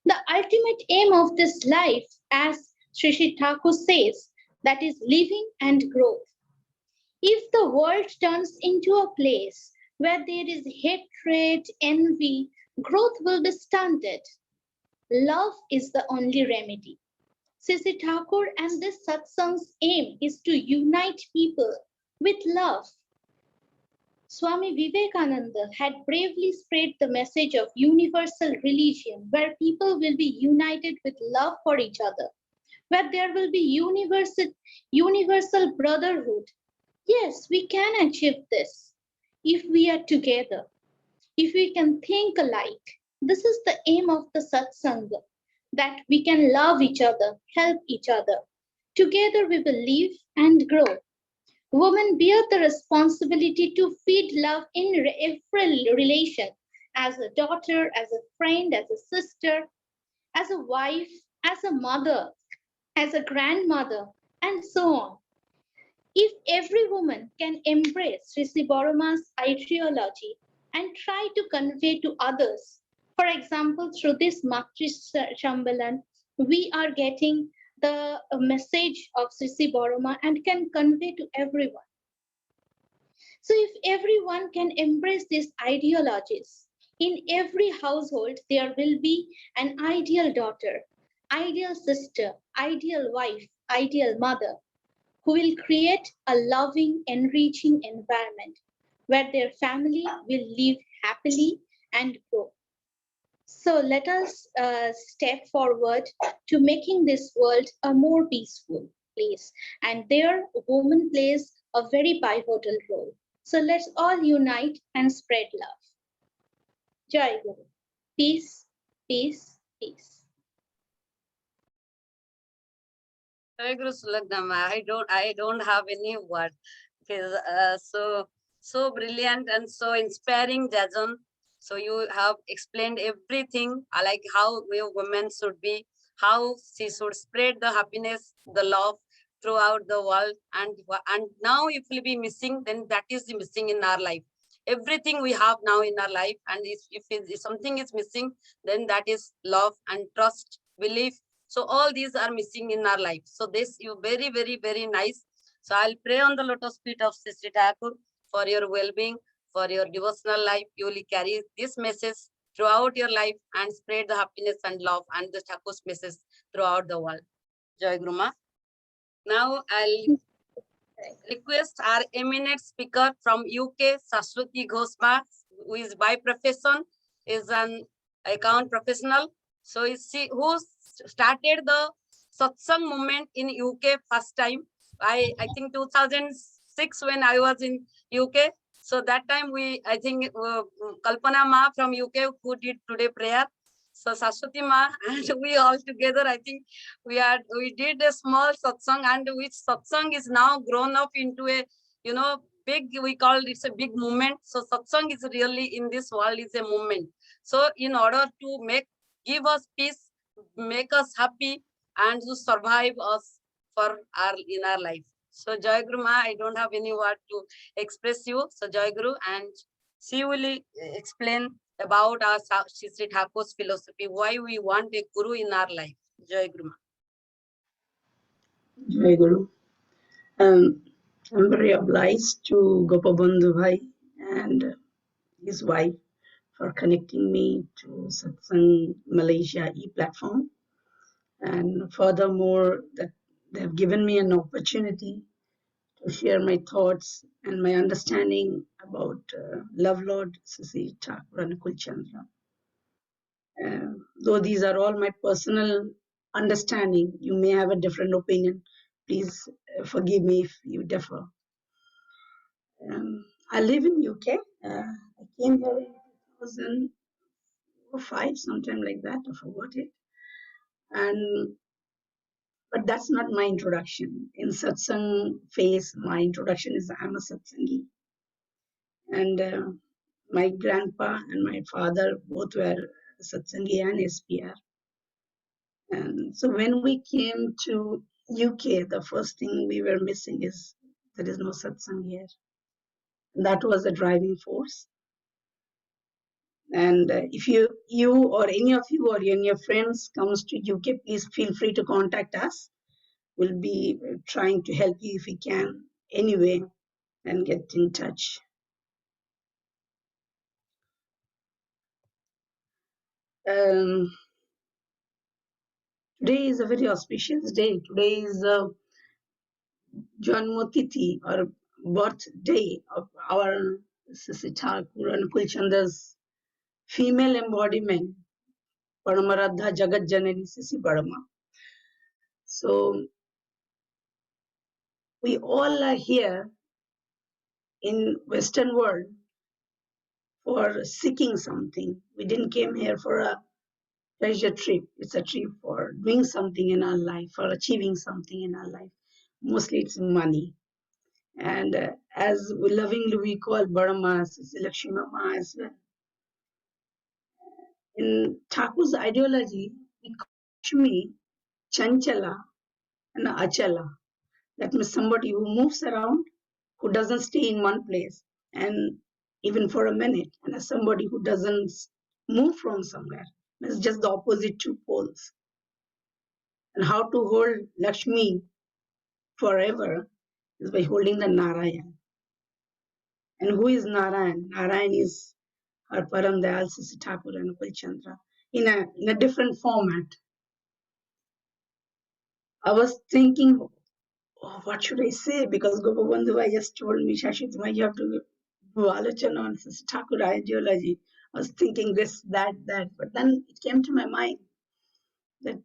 The ultimate aim of this life, as Sri Thakur says, that is living and growth. If the world turns into a place where there is hatred, envy, growth will be stunted. Love is the only remedy. Sisi Thakur and this satsang's aim is to unite people with love. Swami Vivekananda had bravely spread the message of universal religion where people will be united with love for each other, where there will be universal brotherhood. Yes, we can achieve this if we are together, if we can think alike. This is the aim of the satsanga, that we can love each other, help each other. Together we will live and grow. Women bear the responsibility to feed love in every relation, as a daughter, as a friend, as a sister, as a wife, as a mother, as a grandmother, and so on. If every woman can embrace Sri Boroma's ideology and try to convey to others, for example, through this Matri Shambalan, we are getting the message of Sri Boroma and can convey to everyone. So if everyone can embrace these ideologies, in every household there will be an ideal daughter, ideal sister, ideal wife, ideal mother, who will create a loving, enriching environment where their family will live happily and grow. So let us step forward to making this world a more peaceful place. And there, woman plays a very pivotal role. So let's all unite and spread love. Jai Guru. Peace, peace, peace. Jai Guru Sulagdama. I don't have any word. Because so brilliant and so inspiring, Jajan. So you have explained everything, like how we women should be, how she should spread the happiness, the love throughout the world. And now if we be missing, then that is missing in our life. Everything we have now in our life, and if something is missing, then that is love and trust, belief. So all these are missing in our life. So this you very, very, very nice. So I'll pray on the lotus feet of Sri Thakur for your well-being, for your devotional life. You will carry this message throughout your life and spread the happiness and love and the Thakur's message throughout the world. Jai Guru Ma. Now I'll request our eminent speaker from UK, Sashwati Ghoshpa, who is by profession, is an account professional. So is she who started the satsang movement in UK first time. I think 2006 when I was in UK. So that time I think Kalpana Ma from UK who did today prayer. So Sashwati Ma and we all together, I think we did a small satsang, and which satsang is now grown up into a, big, we call it a big movement. So satsang is really in this world is a movement. So in order to give us peace, make us happy, and to survive us in our life. So Jai Guru Ma, I don't have any word to express you. So Jai Guru, and she will explain about our Sri Thakur's philosophy, why we want a Guru in our life. Jai Guru Ma. Jai Guru. I'm very obliged to Gopabandhu Bhai and his wife for connecting me to Satsang Malaysia e-platform. And furthermore, that they have given me an opportunity to share my thoughts and my understanding about Love Lord Sri Thakur and Ankul Chandra. Though these are all my personal understanding, you may have a different opinion. Please forgive me if you differ. I live in UK. I came here in 2005, sometime like that. I forgot it. But that's not my introduction. In satsang phase, my introduction is I'm a satsangi. And my grandpa and my father both were satsangi and SPR. And so when we came to UK, the first thing we were missing is there is no satsang here. That was the driving force. And if you or any of you or any of your friends comes to UK, please feel free to contact us. We'll be trying to help you if we can anyway and get in touch. Today is a very auspicious day. Today is Janmatithi or birthday of our Sri Thakur and Ankul Chandra's female embodiment, Paramaradha Jagat Janani Sisi Parama. So we all are here in Western world for seeking something. We didn't came here for a pleasure trip. It's a trip for doing something in our life, for achieving something in our life. Mostly it's money. And as we lovingly we call Barama, Lakshmi Mama as well. In Thakur's ideology, we call Lakshmi, Chanchala and Achala. That means somebody who moves around, who doesn't stay in one place, and even for a minute, and as somebody who doesn't move from somewhere. It's just the opposite two poles. And how to hold Lakshmi forever is by holding the Narayan. And who is Narayan? Narayan is our Param Dayal, Sisi Thakur and Akul Chandra in a different format. I was thinking, oh, what should I say? Because Gopabandhu Bhai just told me, Shashitma, you have to do Alochana on Sisi Thakur ideology. I was thinking this, that. But then it came to my mind that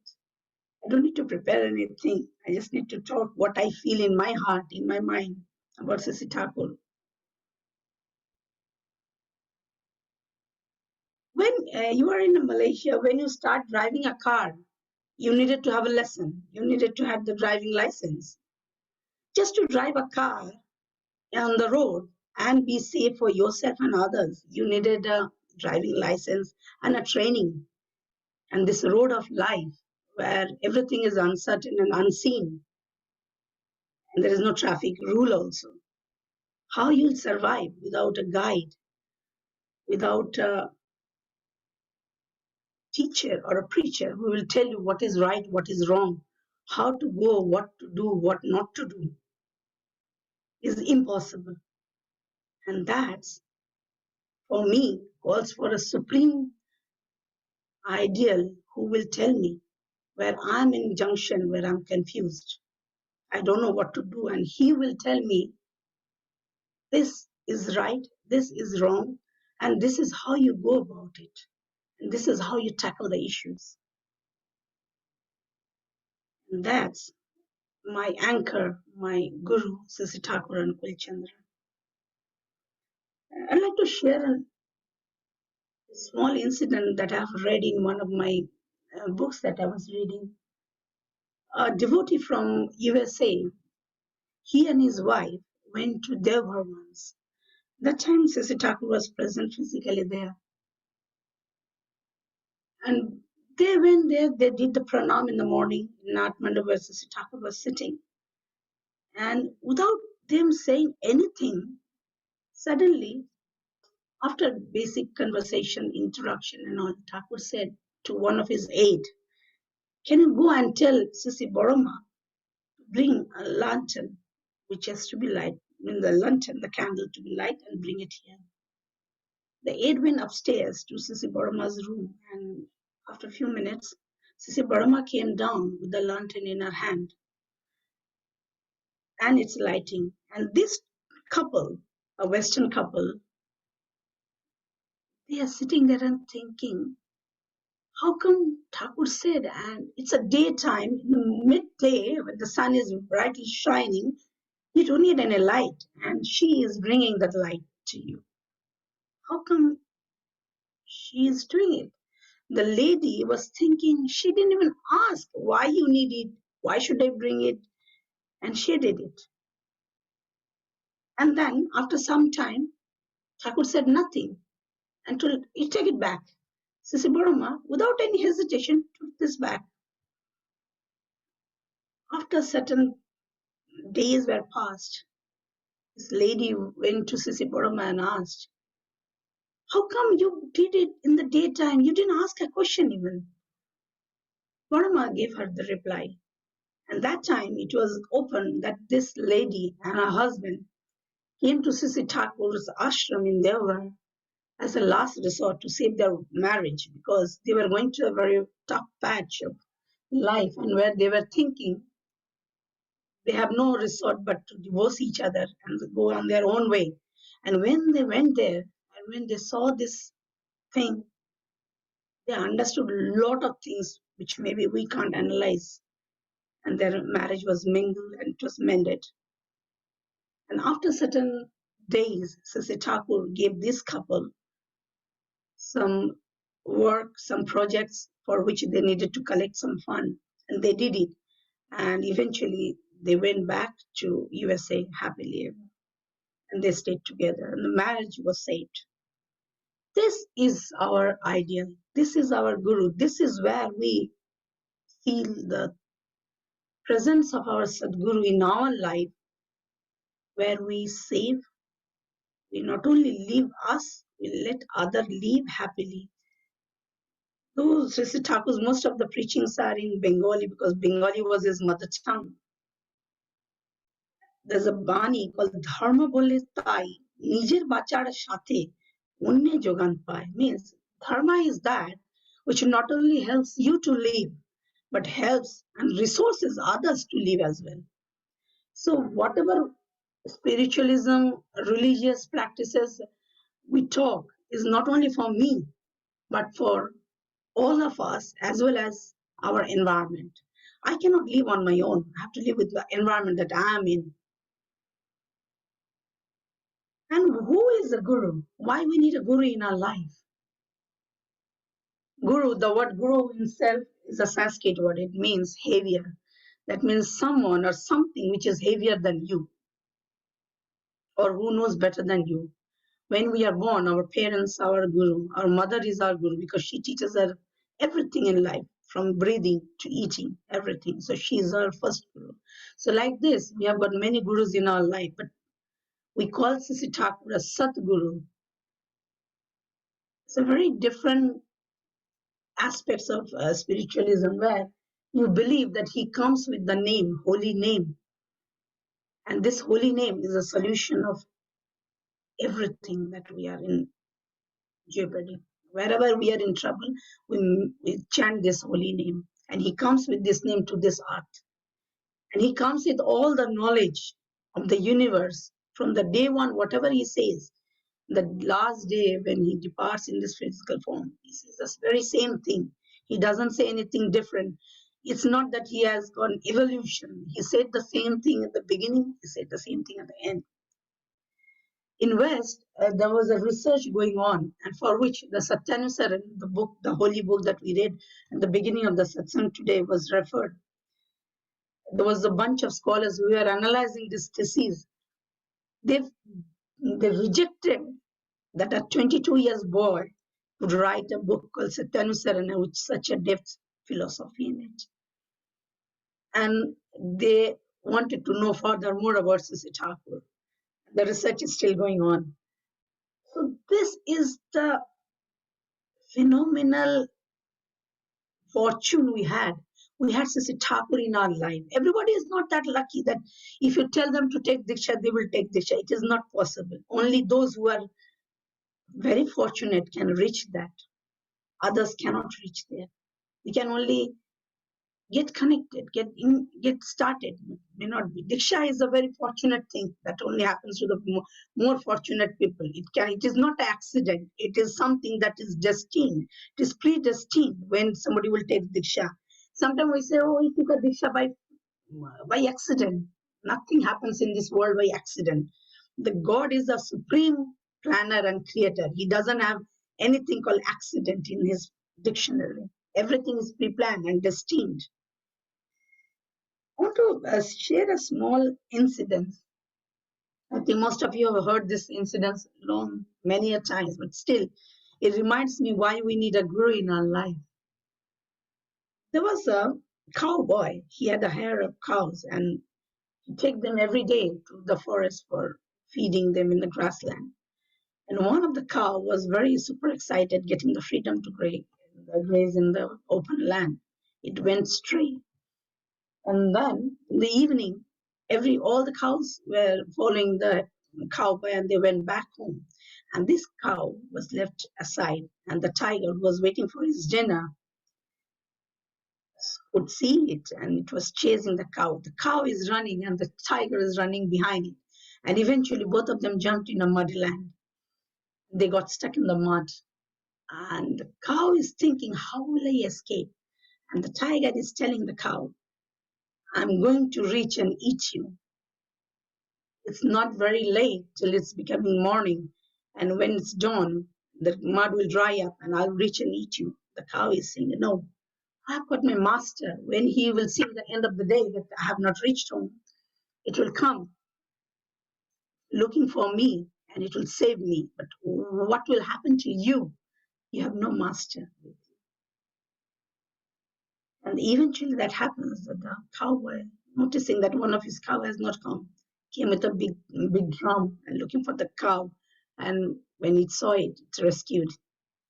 I don't need to prepare anything. I just need to talk what I feel in my heart, in my mind about Sisi Thakur. When you are in Malaysia, when you start driving a car, you needed to have a lesson. You needed to have the driving license. Just to drive a car on the road and be safe for yourself and others, you needed a driving license and a training. And this road of life where everything is uncertain and unseen, and there is no traffic rule also. How you'll survive without a guide, without a teacher or a preacher who will tell you what is right, what is wrong, how to go, what to do, what not to do, is impossible. And that's, for me, calls for a supreme ideal who will tell me where I'm in junction, where I'm confused. I don't know what to do. And he will tell me, this is right, this is wrong, and this is how you go about it. And this is how you tackle the issues. And that's my anchor, my guru, Sisi Thakur and Akul Chandra. I'd like to share a small incident that I've read in one of my books that I was reading. A devotee from USA, he and his wife went to Devghar once. That time Sisi Thakur was present physically there. And they went there, they did the pranam in the morning in Nath Mandap where Sisi Thakur was sitting. And without them saying anything, suddenly, after basic conversation, introduction and all, Thakur said to one of his aide, can you go and tell Sisi Boroma to bring a lantern, which has to be light, the lantern, the candle to be light and bring it here. The aide went upstairs to Sisi Boroma's room, and after a few minutes, Sisi Boroma came down with the lantern in her hand and it's lighting. And this couple, a Western couple, they are sitting there and thinking, how come Thakur said, and it's a daytime, in the midday when the sun is brightly shining, you don't need any light, and she is bringing that light to you. How come she is doing it? The lady was thinking, she didn't even ask why you need it, why should I bring it, and she did it. And then after some time, Thakur said nothing and told, you take it back. Sisi Boroma, without any hesitation, took this back. After certain days were passed, this lady went to Sisi Boroma and asked, how come you did it in the daytime? You didn't ask a question even. Boroma gave her the reply. And that time it was open that this lady and her husband came to Sisi Thakur's ashram in Devghar as a last resort to save their marriage because they were going to a very tough patch of life and where they were thinking they have no resort but to divorce each other and go on their own way. And when they went there and when they saw this thing, they understood a lot of things which maybe we can't analyze. And their marriage was mingled and it was mended. And after certain days, Sisi Thakur gave this couple some work, some projects for which they needed to collect some fund. And they did it. And eventually they went back to USA happily ever. And they stayed together and the marriage was saved. This is our ideal. This is our guru. This is where we feel the presence of our Sadguru in our life, where we save, we not only live us, we let other live happily. Though Sri Sri Thakur's most of the preachings are in Bengali because Bengali was his mother tongue. There's a Bani called Dharma Bole Tai, Nijer Bachar Shathe, Unne Jogan Pai. Means dharma is that which not only helps you to live, but helps and resources others to live as well. So whatever spiritualism, religious practices we talk is not only for me, but for all of us as well as our environment. I cannot live on my own. I have to live with the environment that I am in. And who is a guru? Why we need a guru in our life? Guru, the word guru himself is a Sanskrit word. It means heavier. That means someone or something which is heavier than you or who knows better than you. When we are born, our parents are our guru. Our mother is our guru because she teaches us everything in life, from breathing to eating, everything. So she is our first guru. So like this, we have got many gurus in our life, but we call Sri Thakur a Satguru. It's a very different aspects of spiritualism where you believe that he comes with the name, holy name. And this holy name is a solution of everything that we are in jeopardy. Wherever we are in trouble, we chant this holy name. And he comes with this name to this earth. And he comes with all the knowledge of the universe from the day one, whatever he says, the last day when he departs in this physical form, he says the very same thing. He doesn't say anything different. It's not that he has gone evolution. He said the same thing at the beginning. He said the same thing at the end. In West, there was a research going on, and for which the Satyanusaran, the book, the holy book that we read at the beginning of the satsang today was referred. There was a bunch of scholars who were analyzing this disease. They rejected that a 22 years boy would write a book called Satyanusarana with such a depth philosophy in it. And they wanted to know further more about Sri Thakur. The research is still going on. So this is the phenomenal fortune we had. We had Sri Thakur in our life. Everybody is not that lucky that if you tell them to take Diksha, they will take Diksha. It is not possible. Only those who are very fortunate can reach that. Others cannot reach there. We can only get connected, get started. May not be. Diksha is a very fortunate thing that only happens to the more fortunate people. It is not an accident. It is something that is destined. It is predestined when somebody will take Diksha. Sometimes we say, oh, he took a Diksha by accident. Nothing happens in this world by accident. The God is a supreme planner and creator. He doesn't have anything called accident in his dictionary. Everything is pre-planned and destined. I want to share a small incident. I think most of you have heard this incident many a times, but still, it reminds me why we need a guru in our life. There was a cowboy. He had a herd of cows, and he'd take them every day to the forest for feeding them in the grassland. And one of the cow was very super excited getting the freedom to graze in the open land. It went stray. And then in the evening, all the cows were following the cowboy and they went back home. And this cow was left aside, and the tiger was waiting for his dinner, could see it, and it was chasing the cow. The cow is running and the tiger is running behind it. And eventually both of them jumped in a muddy land. They got stuck in the mud. And the cow is thinking, how will I escape? And the tiger is telling the cow, I'm going to reach and eat you. It's not very late till it's becoming morning. And when it's dawn, the mud will dry up and I'll reach and eat you. The cow is saying, no, I've got my master. When he will see the end of the day that I have not reached home, it will come looking for me and it will save me. But what will happen to you? You have no master. And eventually that happens, that the cowboy, noticing that one of his cow has not come, came with a big drum and looking for the cow. And when it saw it, it rescued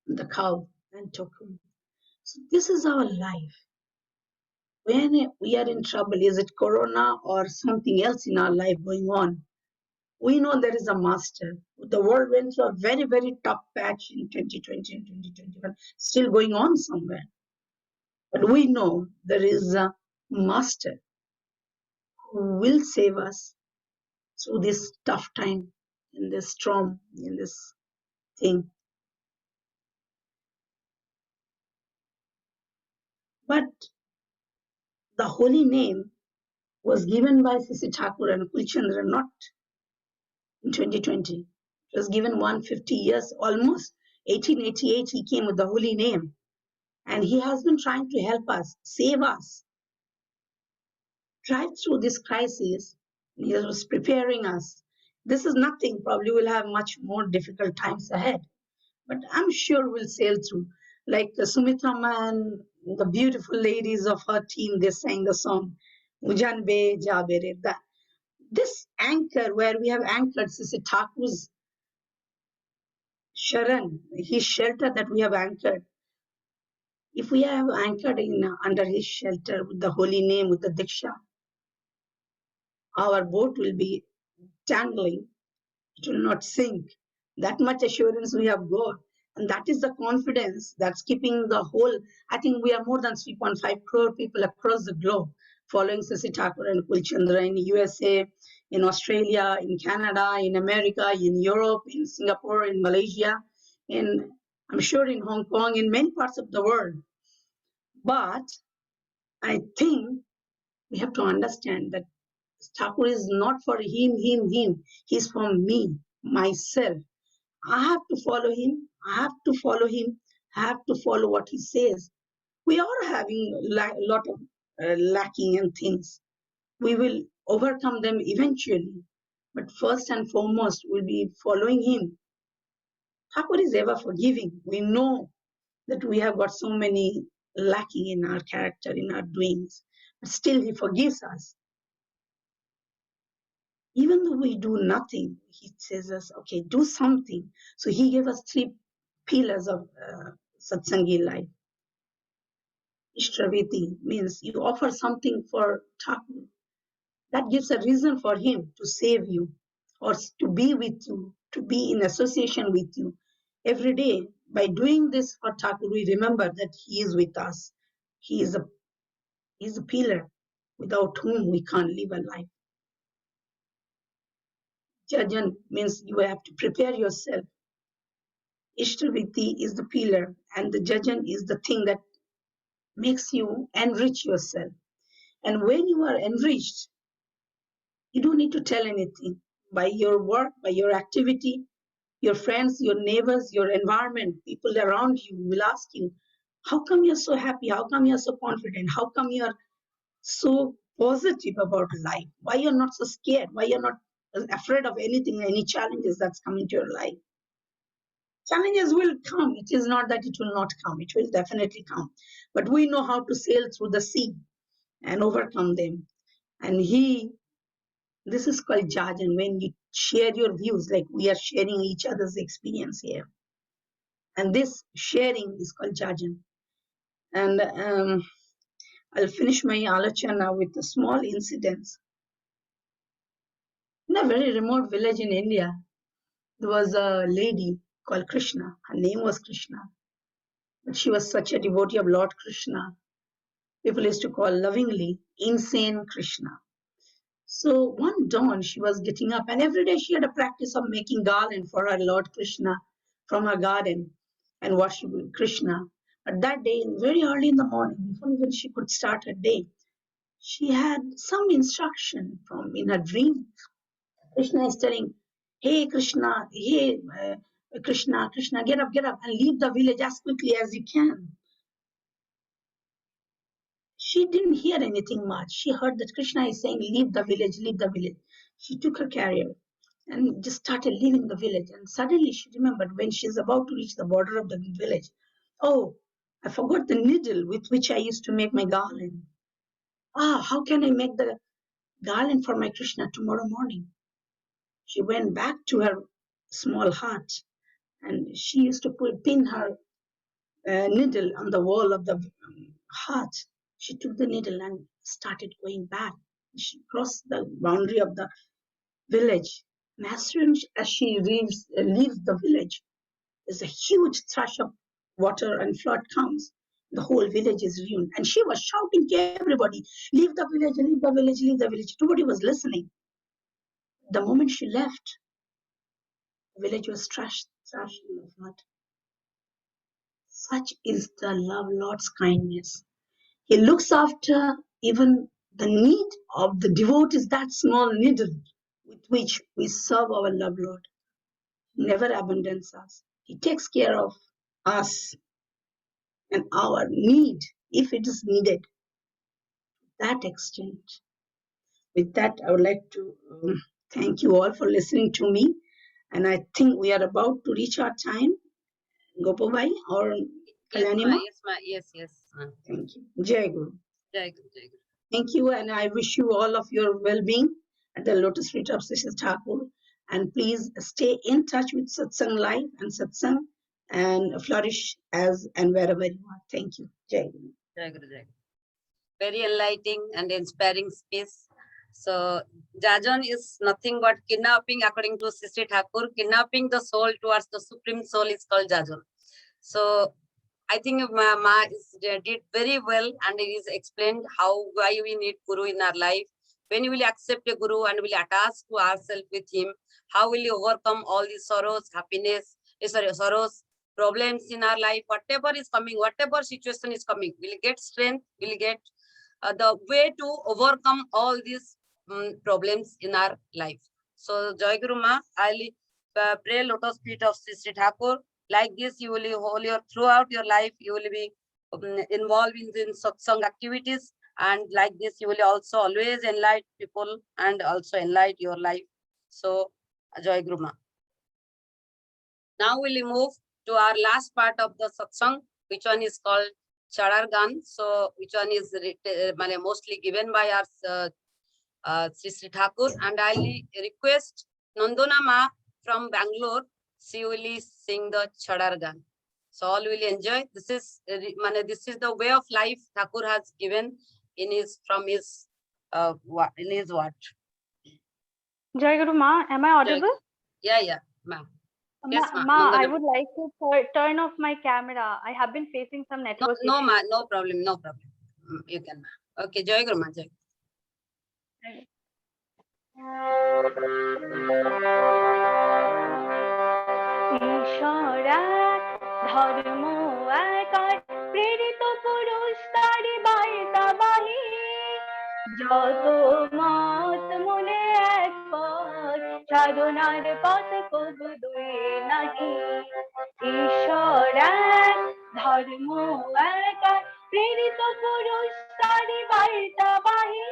the cow and took him. So this is our life. When we are in trouble, is it corona or something else in our life going on? We know there is a master. The world went through a very, very tough patch in 2020 and 2021, still going on somewhere. But we know there is a master who will save us through this tough time, in this storm, in this thing. But the holy name was given by Sisi Thakur and Kulchandra not in 2020. It was given 150 years, almost 1888, he came with the holy name. And he has been trying to help us, save us, drive through this crisis. He was preparing us. This is nothing, probably we'll have much more difficult times ahead. But I'm sure we'll sail through. Like Sumitra and the beautiful ladies of her team, they sang the song, Ujan Be Jabere. This anchor where we have anchored Sisi Thakur's Sharan, his shelter that we have anchored. If we have anchored in under his shelter with the holy name, with the Diksha, our boat will be dangling. It will not sink. That much assurance we have got. And that is the confidence that's keeping the whole, I think we are more than 3.5 crore people across the globe following Sisi Thakur and Kulchandra in USA, in Australia, in Canada, in America, in Europe, in Singapore, in Malaysia, in, I'm sure in Hong Kong, in many parts of the world. But I think we have to understand that Thakur is not for him. He's for me, myself. I have to follow him. I have to follow him. I have to follow what he says. We are having a lot of lacking in things. We will overcome them eventually. But first and foremost, we'll be following him. Thakur is ever forgiving. We know that we have got so many lacking in our character, in our doings. But still, he forgives us. Even though we do nothing, he says us, okay, do something. So he gave us 3 pillars of Satsangi life. Ishtraviti means you offer something for Thakur. That gives a reason for him to save you or to be with you, to be in association with you. Every day, by doing this for Thakur, we remember that he is with us. He is a pillar without whom we can't live a life. Jajan means you have to prepare yourself. Ishtaviti is the pillar and the Jajan is the thing that makes you enrich yourself. And when you are enriched, you don't need to tell anything. By your work, by your activity, your friends, your neighbors, your environment, people around you will ask you, how come you're so happy? How come you're so confident? How come you're so positive about life? Why you're not so scared? Why you're not afraid of anything, any challenges that's coming to your life? Challenges will come. It is not that it will not come. It will definitely come. But we know how to sail through the sea and overcome them. And this is called Jajan, when you share your views, like we are sharing each other's experience here. And this sharing is called Jajan. And I'll finish my alochana with a small incident. In a very remote village in India, there was a lady called Krishna. Her name was Krishna. But she was such a devotee of Lord Krishna. People used to call lovingly insane Krishna. So one dawn she was getting up and every day she had a practice of making garland for her Lord Krishna from her garden and worshiping Krishna. But that day, very early in the morning, before even she could start her day, she had some instruction from in her dream. Krishna is telling, hey Krishna, Krishna, get up and leave the village as quickly as you can. She didn't hear anything much. She heard that Krishna is saying, leave the village, leave the village. She took her carrier and just started leaving the village. And suddenly she remembered when she's about to reach the border of the village, oh, I forgot the needle with which I used to make my garland. How can I make the garland for my Krishna tomorrow morning? She went back to her small hut and she used to pin her needle on the wall of the hut. She took the needle and started going back. She crossed the boundary of the village. And as soon as she leaves the village, there's a huge thrush of water and flood comes. The whole village is ruined. And she was shouting to everybody, leave the village, leave the village, leave the village. Nobody was listening. The moment she left, the village was trashed in the flood. Such is the love Lord's kindness. He looks after even the need of the devotees, that small needle with which we serve our love Lord. Never abandons us. He takes care of us and our need, if it is needed, that extent. With that, I would like to thank you all for listening to me. And I think we are about to reach our time. Gopalbhai or Kalyani ma? Yes. Thank you. Jai Guru. Jai Guru, Jai Guru. Thank you, and I wish you all of your well-being at the lotus feet of Sri Thakur. And please stay in touch with Satsang Live and Satsang and flourish as and wherever you are. Thank you. Jai Guru. Jai Guru, Jai Guru. Very enlightening and inspiring speech. So, Jajan is nothing but kidnapping, according to Sri Thakur. Kidnapping the soul towards the Supreme Soul is called Jajan. So, I think Ma did very well, and it is explained why we need Guru in our life. When you will accept a Guru and will attach to ourselves with him, how will you overcome all these sorrows, sorrows, problems in our life, whatever is coming, whatever situation is coming, we'll get strength, we'll get the way to overcome all these problems in our life. So, Jai Guru Ma, I'll pray lotus feet of Sri Thakur. Like this, you will throughout your life, you will be involved in satsang activities, and like this, you will also always enlighten people and also enlighten your life. So, Jai Guru Ma. Now we'll move to our last part of the satsang, which one is called Chadar Gan. So, which one is mostly given by our Sri Thakur, and I'll request Nandana Ma from Bangalore. She will sing the Chadar Gan. So all will enjoy. This is the way of life Thakur has given in his word. Jai Guru Ma, am I audible? Yeah, ma'am. Yes, Ma, I would like to turn off my camera. I have been facing some network issues. No, ma, no problem. You can, ma. Okay, Jai Guru Ma, Jai. ঈশ্বর এক ধর্ম একার প্রেরিত পুরুষ তারি বার্তাবাহী যত মত মনে এক পথ সাধনার পথ কবু দুই নাহি ঈশ্বর এক ধর্ম একার প্রেরিত পুরুষ তারি বার্তাবাহী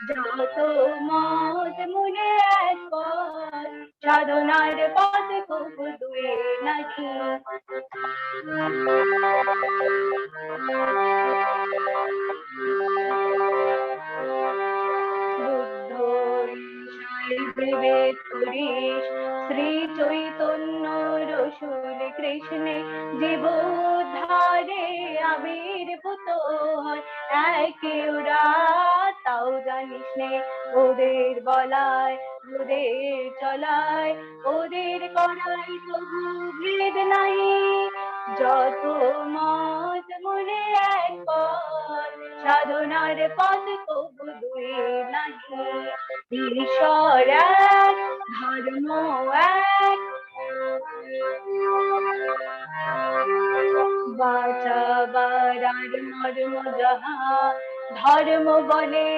যত মত মনে এক পথ সাধনার পথ কবু দুই নাহি বুদ্ধ ঈশাই বিবেক পুরীশ শ্রী চৈতন্য রসুল কৃষ্ণে জীবোদ্ধারে আবির্ভূত একে ওরা তাও জানিস নে ওদের বলায় ওদের চলায় ওদের করাই তবু ভেদ নাই যত মত মনে এক পথ সাধনার পথ কবু দুই নাহি ঈশ্বর এক ধর্ম এক বাঁচাবার মর্ম যাহা ধর্ম বলে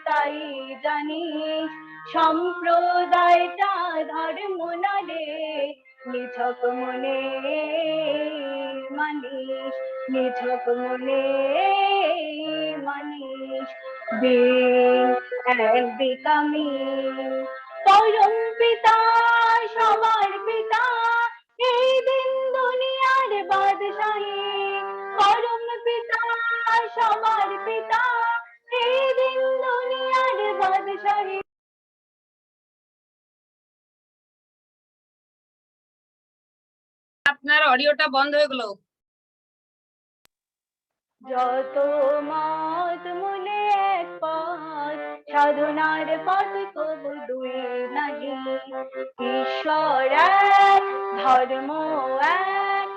তাই জানিস সম্প্রদায়টা ধর্ম না রে নিছক মনে মানিস নিছক মনে মানিস being and becoming পরম পিতা সবার পিতা এই দিন দুনিয়ার বাদশাহী সমর্পিতা এই দিন দুনিয়ার বাদশাহী আপনার অডিওটা বন্ধ হয়ে গেল। যত মত মূলে এক পথ সাধনার পথ তবু দুই নাহি ঈশ্বর এক ধর্ম এক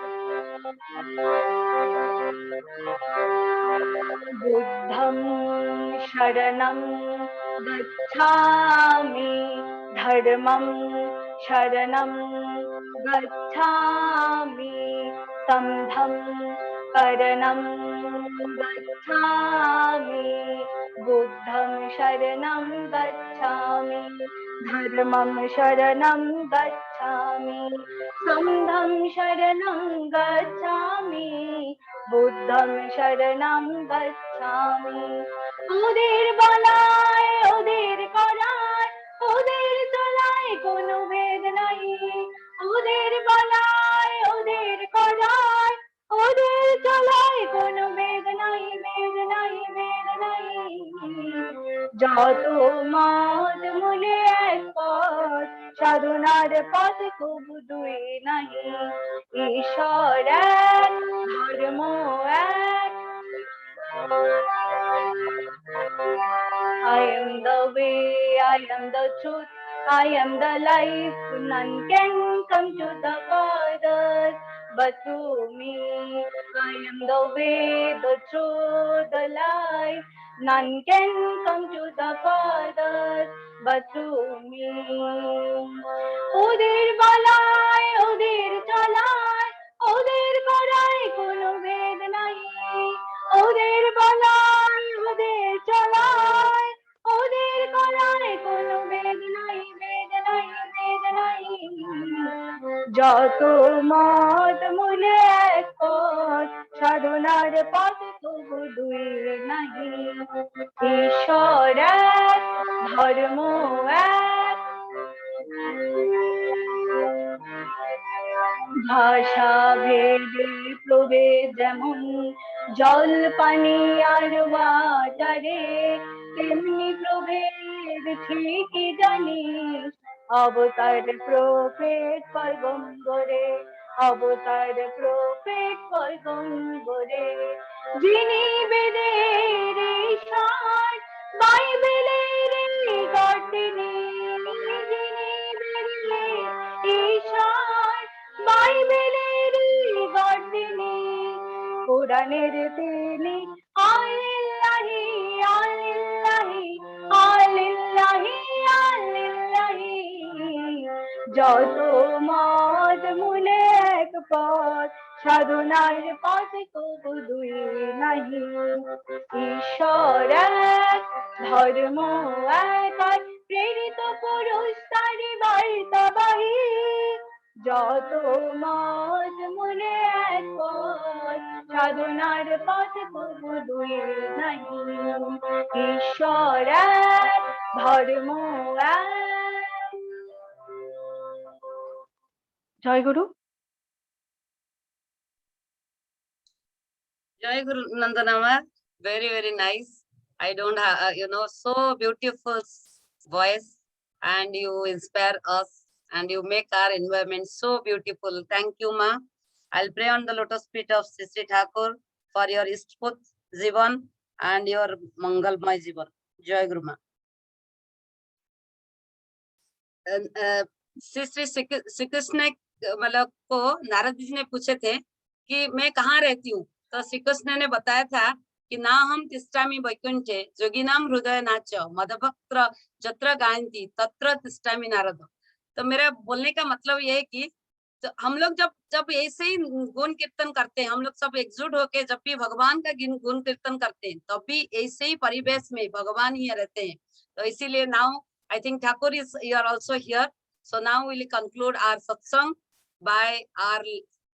বুদ্ধং শরণং গচ্ছামি ধর্মং শরণং গচ্ছামি সংঘং শরণং গচ্ছামি বুদ্ধং শরণং গচ্ছামি ধর্মং শরণং গচ্ছামি সংঘং শরণং গচ্ছামি বুদ্ধং শরণং গচ্ছামি ওদের বলায় ওদের করায় ওদের চলায় কোনো ভেদ নাই ওদের বলায় ওদের করায় ওদের চলায় কোনো ভেদ নাই ভেদ নাই ভেদ নাই যত মত মূলে এক পথ সাধনার পথ খুব দুই নাহি ঈশ্বর এক ধর্ম এক I am the way, I am the truth, I am the life. None can come to the Father but through me. I am the way, the truth, the life. None can come to the Father but through me. ওদের বলায় ওদের চলায় ওদের করায় কোনো ভেদ নাই ওদের বলায় ওদের চলায় ওদের করায় কোনো ভেদ নাই ভেদ নাই ভেদ নাই যত মত মূলে এক পথ সাধনার পথ তবু দুই নাহি ঈশ্বর এক ধর্ম এক ভাষা ভেদে প্রভেদ যেমন জল পানি আর ওয়াটারে তেমনি প্রভেদ ঠিকই জানিস অবতার প্রফেট পয়গম্বরে অবতার প্রফেট পয়গম্বরে যিনি বেদের ঈশ্বর বাইবেলের গড তিনি যিনি বেদের ঈশ্বর বাইবেলের গড তিনি কোরআনের তিনি আলিল্লাহি আলিল্লাহি আলিল্লাহি আলিল্লাহি যত মত মূলে এক পথ সাধনার পথ তবু দুই নাহি ঈশ্বর এক ধর্ম এক আর প্রেরিত পুরুষ তারি বার্তাবাহী যত মত মূলে এক পথ সাধনার পথ তবু দুই নাহি ঈশ্বর এক ধর্ম এক জয় গুরু Jai Guru Nandanama, very, very nice. I don't have, so beautiful voice and you inspire us and you make our environment so beautiful. Thank you, Ma. I'll pray on the lotus feet of Sri Thakur for your Istput Jivan and your Mangalmay Jivan. Jai Guru Ma. Shri Krishna मतलब को नारद जी ने पूछे थे कि मैं कहाँ रहती हूँ, तो श्री कृष्ण ने बताया था कि ना हम तिष्ठामि वैकुंठे जोगिनाम हृदय नाच मदभक्त जत्र गायन्ति तत्र तिष्ठामि नारद। तो मेरा बोलने का मतलब ये है कि तो हम लोग जब ऐसे ही गुण कीर्तन करते हैं, हम लोग सब एकजुट होके जब भी भगवान का गुण कीर्तन करते हैं तब भी ऐसे ही परिवेश में भगवान ही रहते हैं। तो इसीलिए now I think Thakur you are also here. So now we will conclude our satsang by our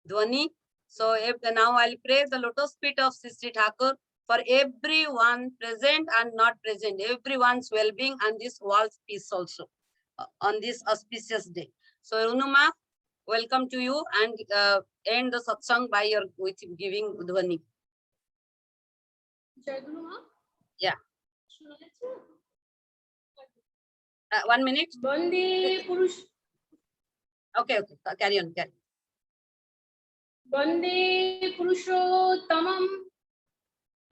Dhwani. So now I'll pray the lotus feet of Sri Thakur for everyone present and not present, everyone's well-being and this world's peace also on this auspicious day. So Runuma, welcome to you and end the satsang by your with giving Dhwani. জয়গুরু মা Yeah. শোনা যাচ্ছে? 1 minute. বন্দে পুরুষ Okay, carry on. Vande পুরুষোত্তমম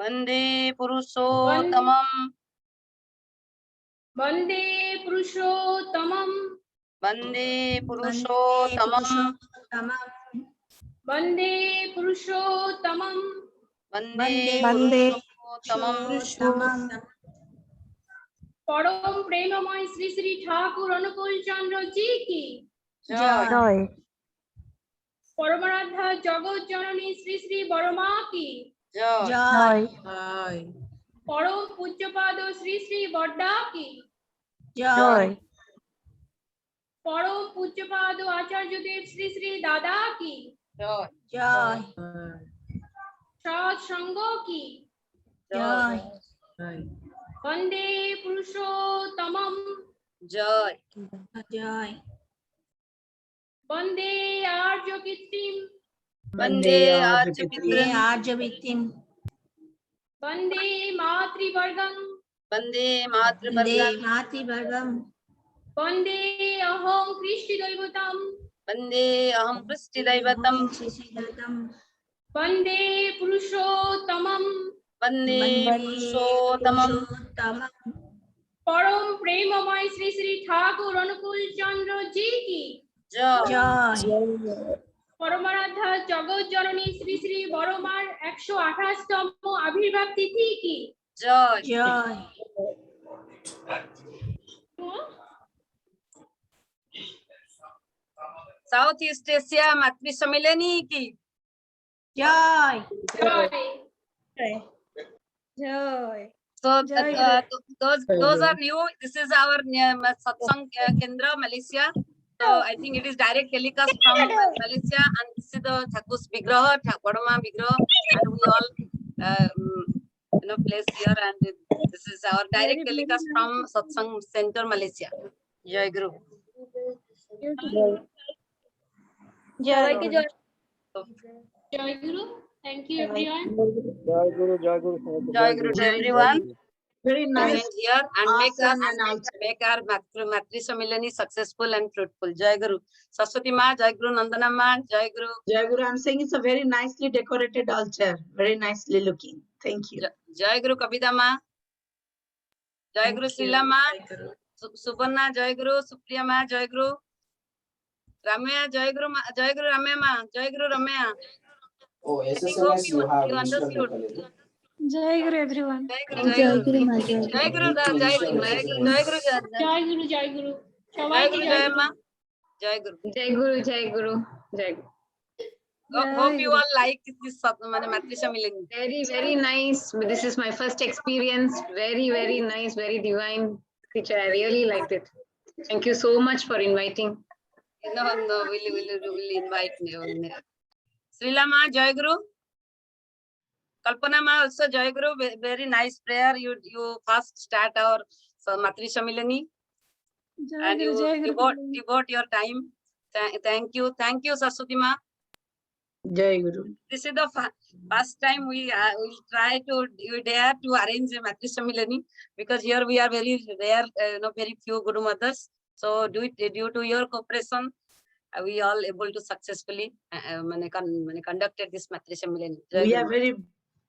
Vande Purushottamam. Vande পুরুষোত্তমম Vande Purushottamam. Vande পুরুষোত্তমম Vande Vande Purushottamam. পরম প্রেমময় শ্রী শ্রী ঠাকুর অনুকূল চন্দ্র জি কি Joy. পরমারাধ্যা জগৎ জননী শ্রী শ্রী বড়মা কি Joy. Joy. পরম পূজ্যপাদ শ্রী শ্রী বড্ডা কি Joy. পরম পূজ্যপাদ আচার্যদেব শ্রী শ্রী দাদা কি Joy. Joy. সৎ সঙ্গ কি Joy. বন্দে পুরুষোত্তমম Joy. Joy. বন্দে আর্য কৃত্রিম Vande Arjapitram. Arjavittim. বন্দে মাতৃবর্গম Vande Matrabhargam. Mativargam. বন্দে অহং কৃষ্টি দৈবতম Vande Aham Kristi Daivatam. বন্দে পুরুষোত্তমম Vande Purushottamam. পরম প্রেমময় শ্রী শ্রী ঠাকুর অনুকূল চন্দ্র জি কি Joy. Joy. পরমারাধ্যা জগৎ জননী শ্রী শ্রী বড়মার 128তম আবির্ভাব তিথি কি Joy. Joy. South East Asia Matri Samilani ki. Joy. Joy. So Joy. those are new. This is our satsang Kendra, Malaysia. So I think it is direct telecast from Malaysia, and this is the Thakur's Vigraha, Thakurma Vigraha, and we all place here, and this is our direct telecast from Satsang Center, Malaysia. Jai Guru. সবাইকে জয় গুরু thank you everyone Jai Guru to everyone. Very nice. Present here and Awesome make our Matri Samilani successful and fruitful. Jai Guru. Saraswati Ma, Jai Guru Nandana Ma, Jai Guru. Jai Guru, I'm saying it's a very nicely decorated altar, very nicely looking. Thank you. Jai Guru Kabida Ma. Jai Thank Guru you. Srila Ma. Jai Guru. Subarna, Jai Guru. Supriya Ma, Jai Guru. Ramya, Jai Guru Ma, Jai Guru Ramya Ma, Jai Guru Ramya. Oh, I think SSLS hope you have you understood. Jai Guru everyone. Jai Guru, Jai Guru. Jai Guru, Jai Guru, Jai Guru, Jai Guru, Joy Guru Joy Guru Jai সবাইকে Guru, Joy Jai Guru Ma. Jai Guru. Jai Guru, Jai Guru, Jai Guru. Hope you all like this Matri Samilani. Very, very nice. This is my first experience. Very, very nice, very divine. Teacher, I really liked it. Thank you so much for inviting. No, we'll invite you. Srila Ma, Jai Guru. Kalpana Ma also Jai Guru. Very nice prayer. You first start our Matri Samilani, Jai and Guru, you Jai Guru. devote your time. Thank you, Saraswati Ma. Jai Guru. This is the first time we will try to dare to arrange a Matri Samilani, because here we are very rare, very few Guru mothers. So due to your cooperation, we all able to successfully conducted this Matri Samilani. Jai We Guru. are very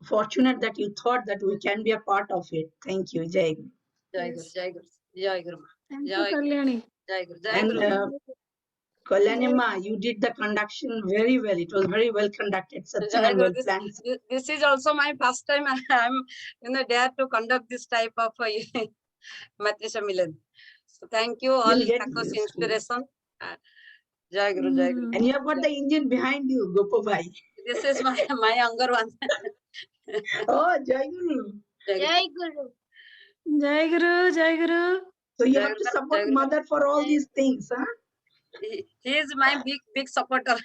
fortunate that you thought that we can be a part of it. Thank you, Jai Guru. Jai Guru, Jai Guru, Jai Guru. Thank you, Jai Guru, Kalyani. Jai Guru, Jai And Guru. Kalyani Ma, you did the conduction very well. It was very well conducted. Satsang Jai and Guru. well planned. This is also my first time I'm dare to conduct this type of Matri Samilani. So thank you all. You'll get Thakur's used to it. inspiration. Jai Guru, Jai Guru. And you have got the engine behind you, Gopo Bhai. This is my younger one. Oh, Jai Guru. Jai Guru. Jai Guru, Jai Guru. So you Jai have to Guru, support Jai Guru. mother for all these things, huh? He is my big supporter.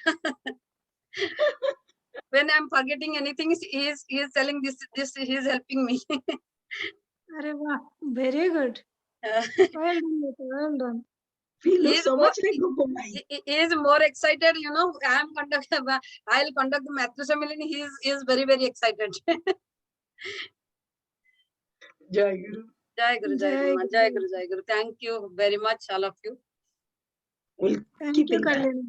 When I'm forgetting anything, he is telling this, he is helping me. Arey wow, very good. Well done, Beta, well done. He He looks is so more- much like Gopo Bhai. He is more excited, I'll conduct the Matri Samilani. He is very, very excited. Jai Guru. Jai Guru, Jai Jai Guru, Ma, Jai Guru. Guru, Jai Guru. Thank you very much, all of you. We'll Thank keep you, in touch. Kalyani.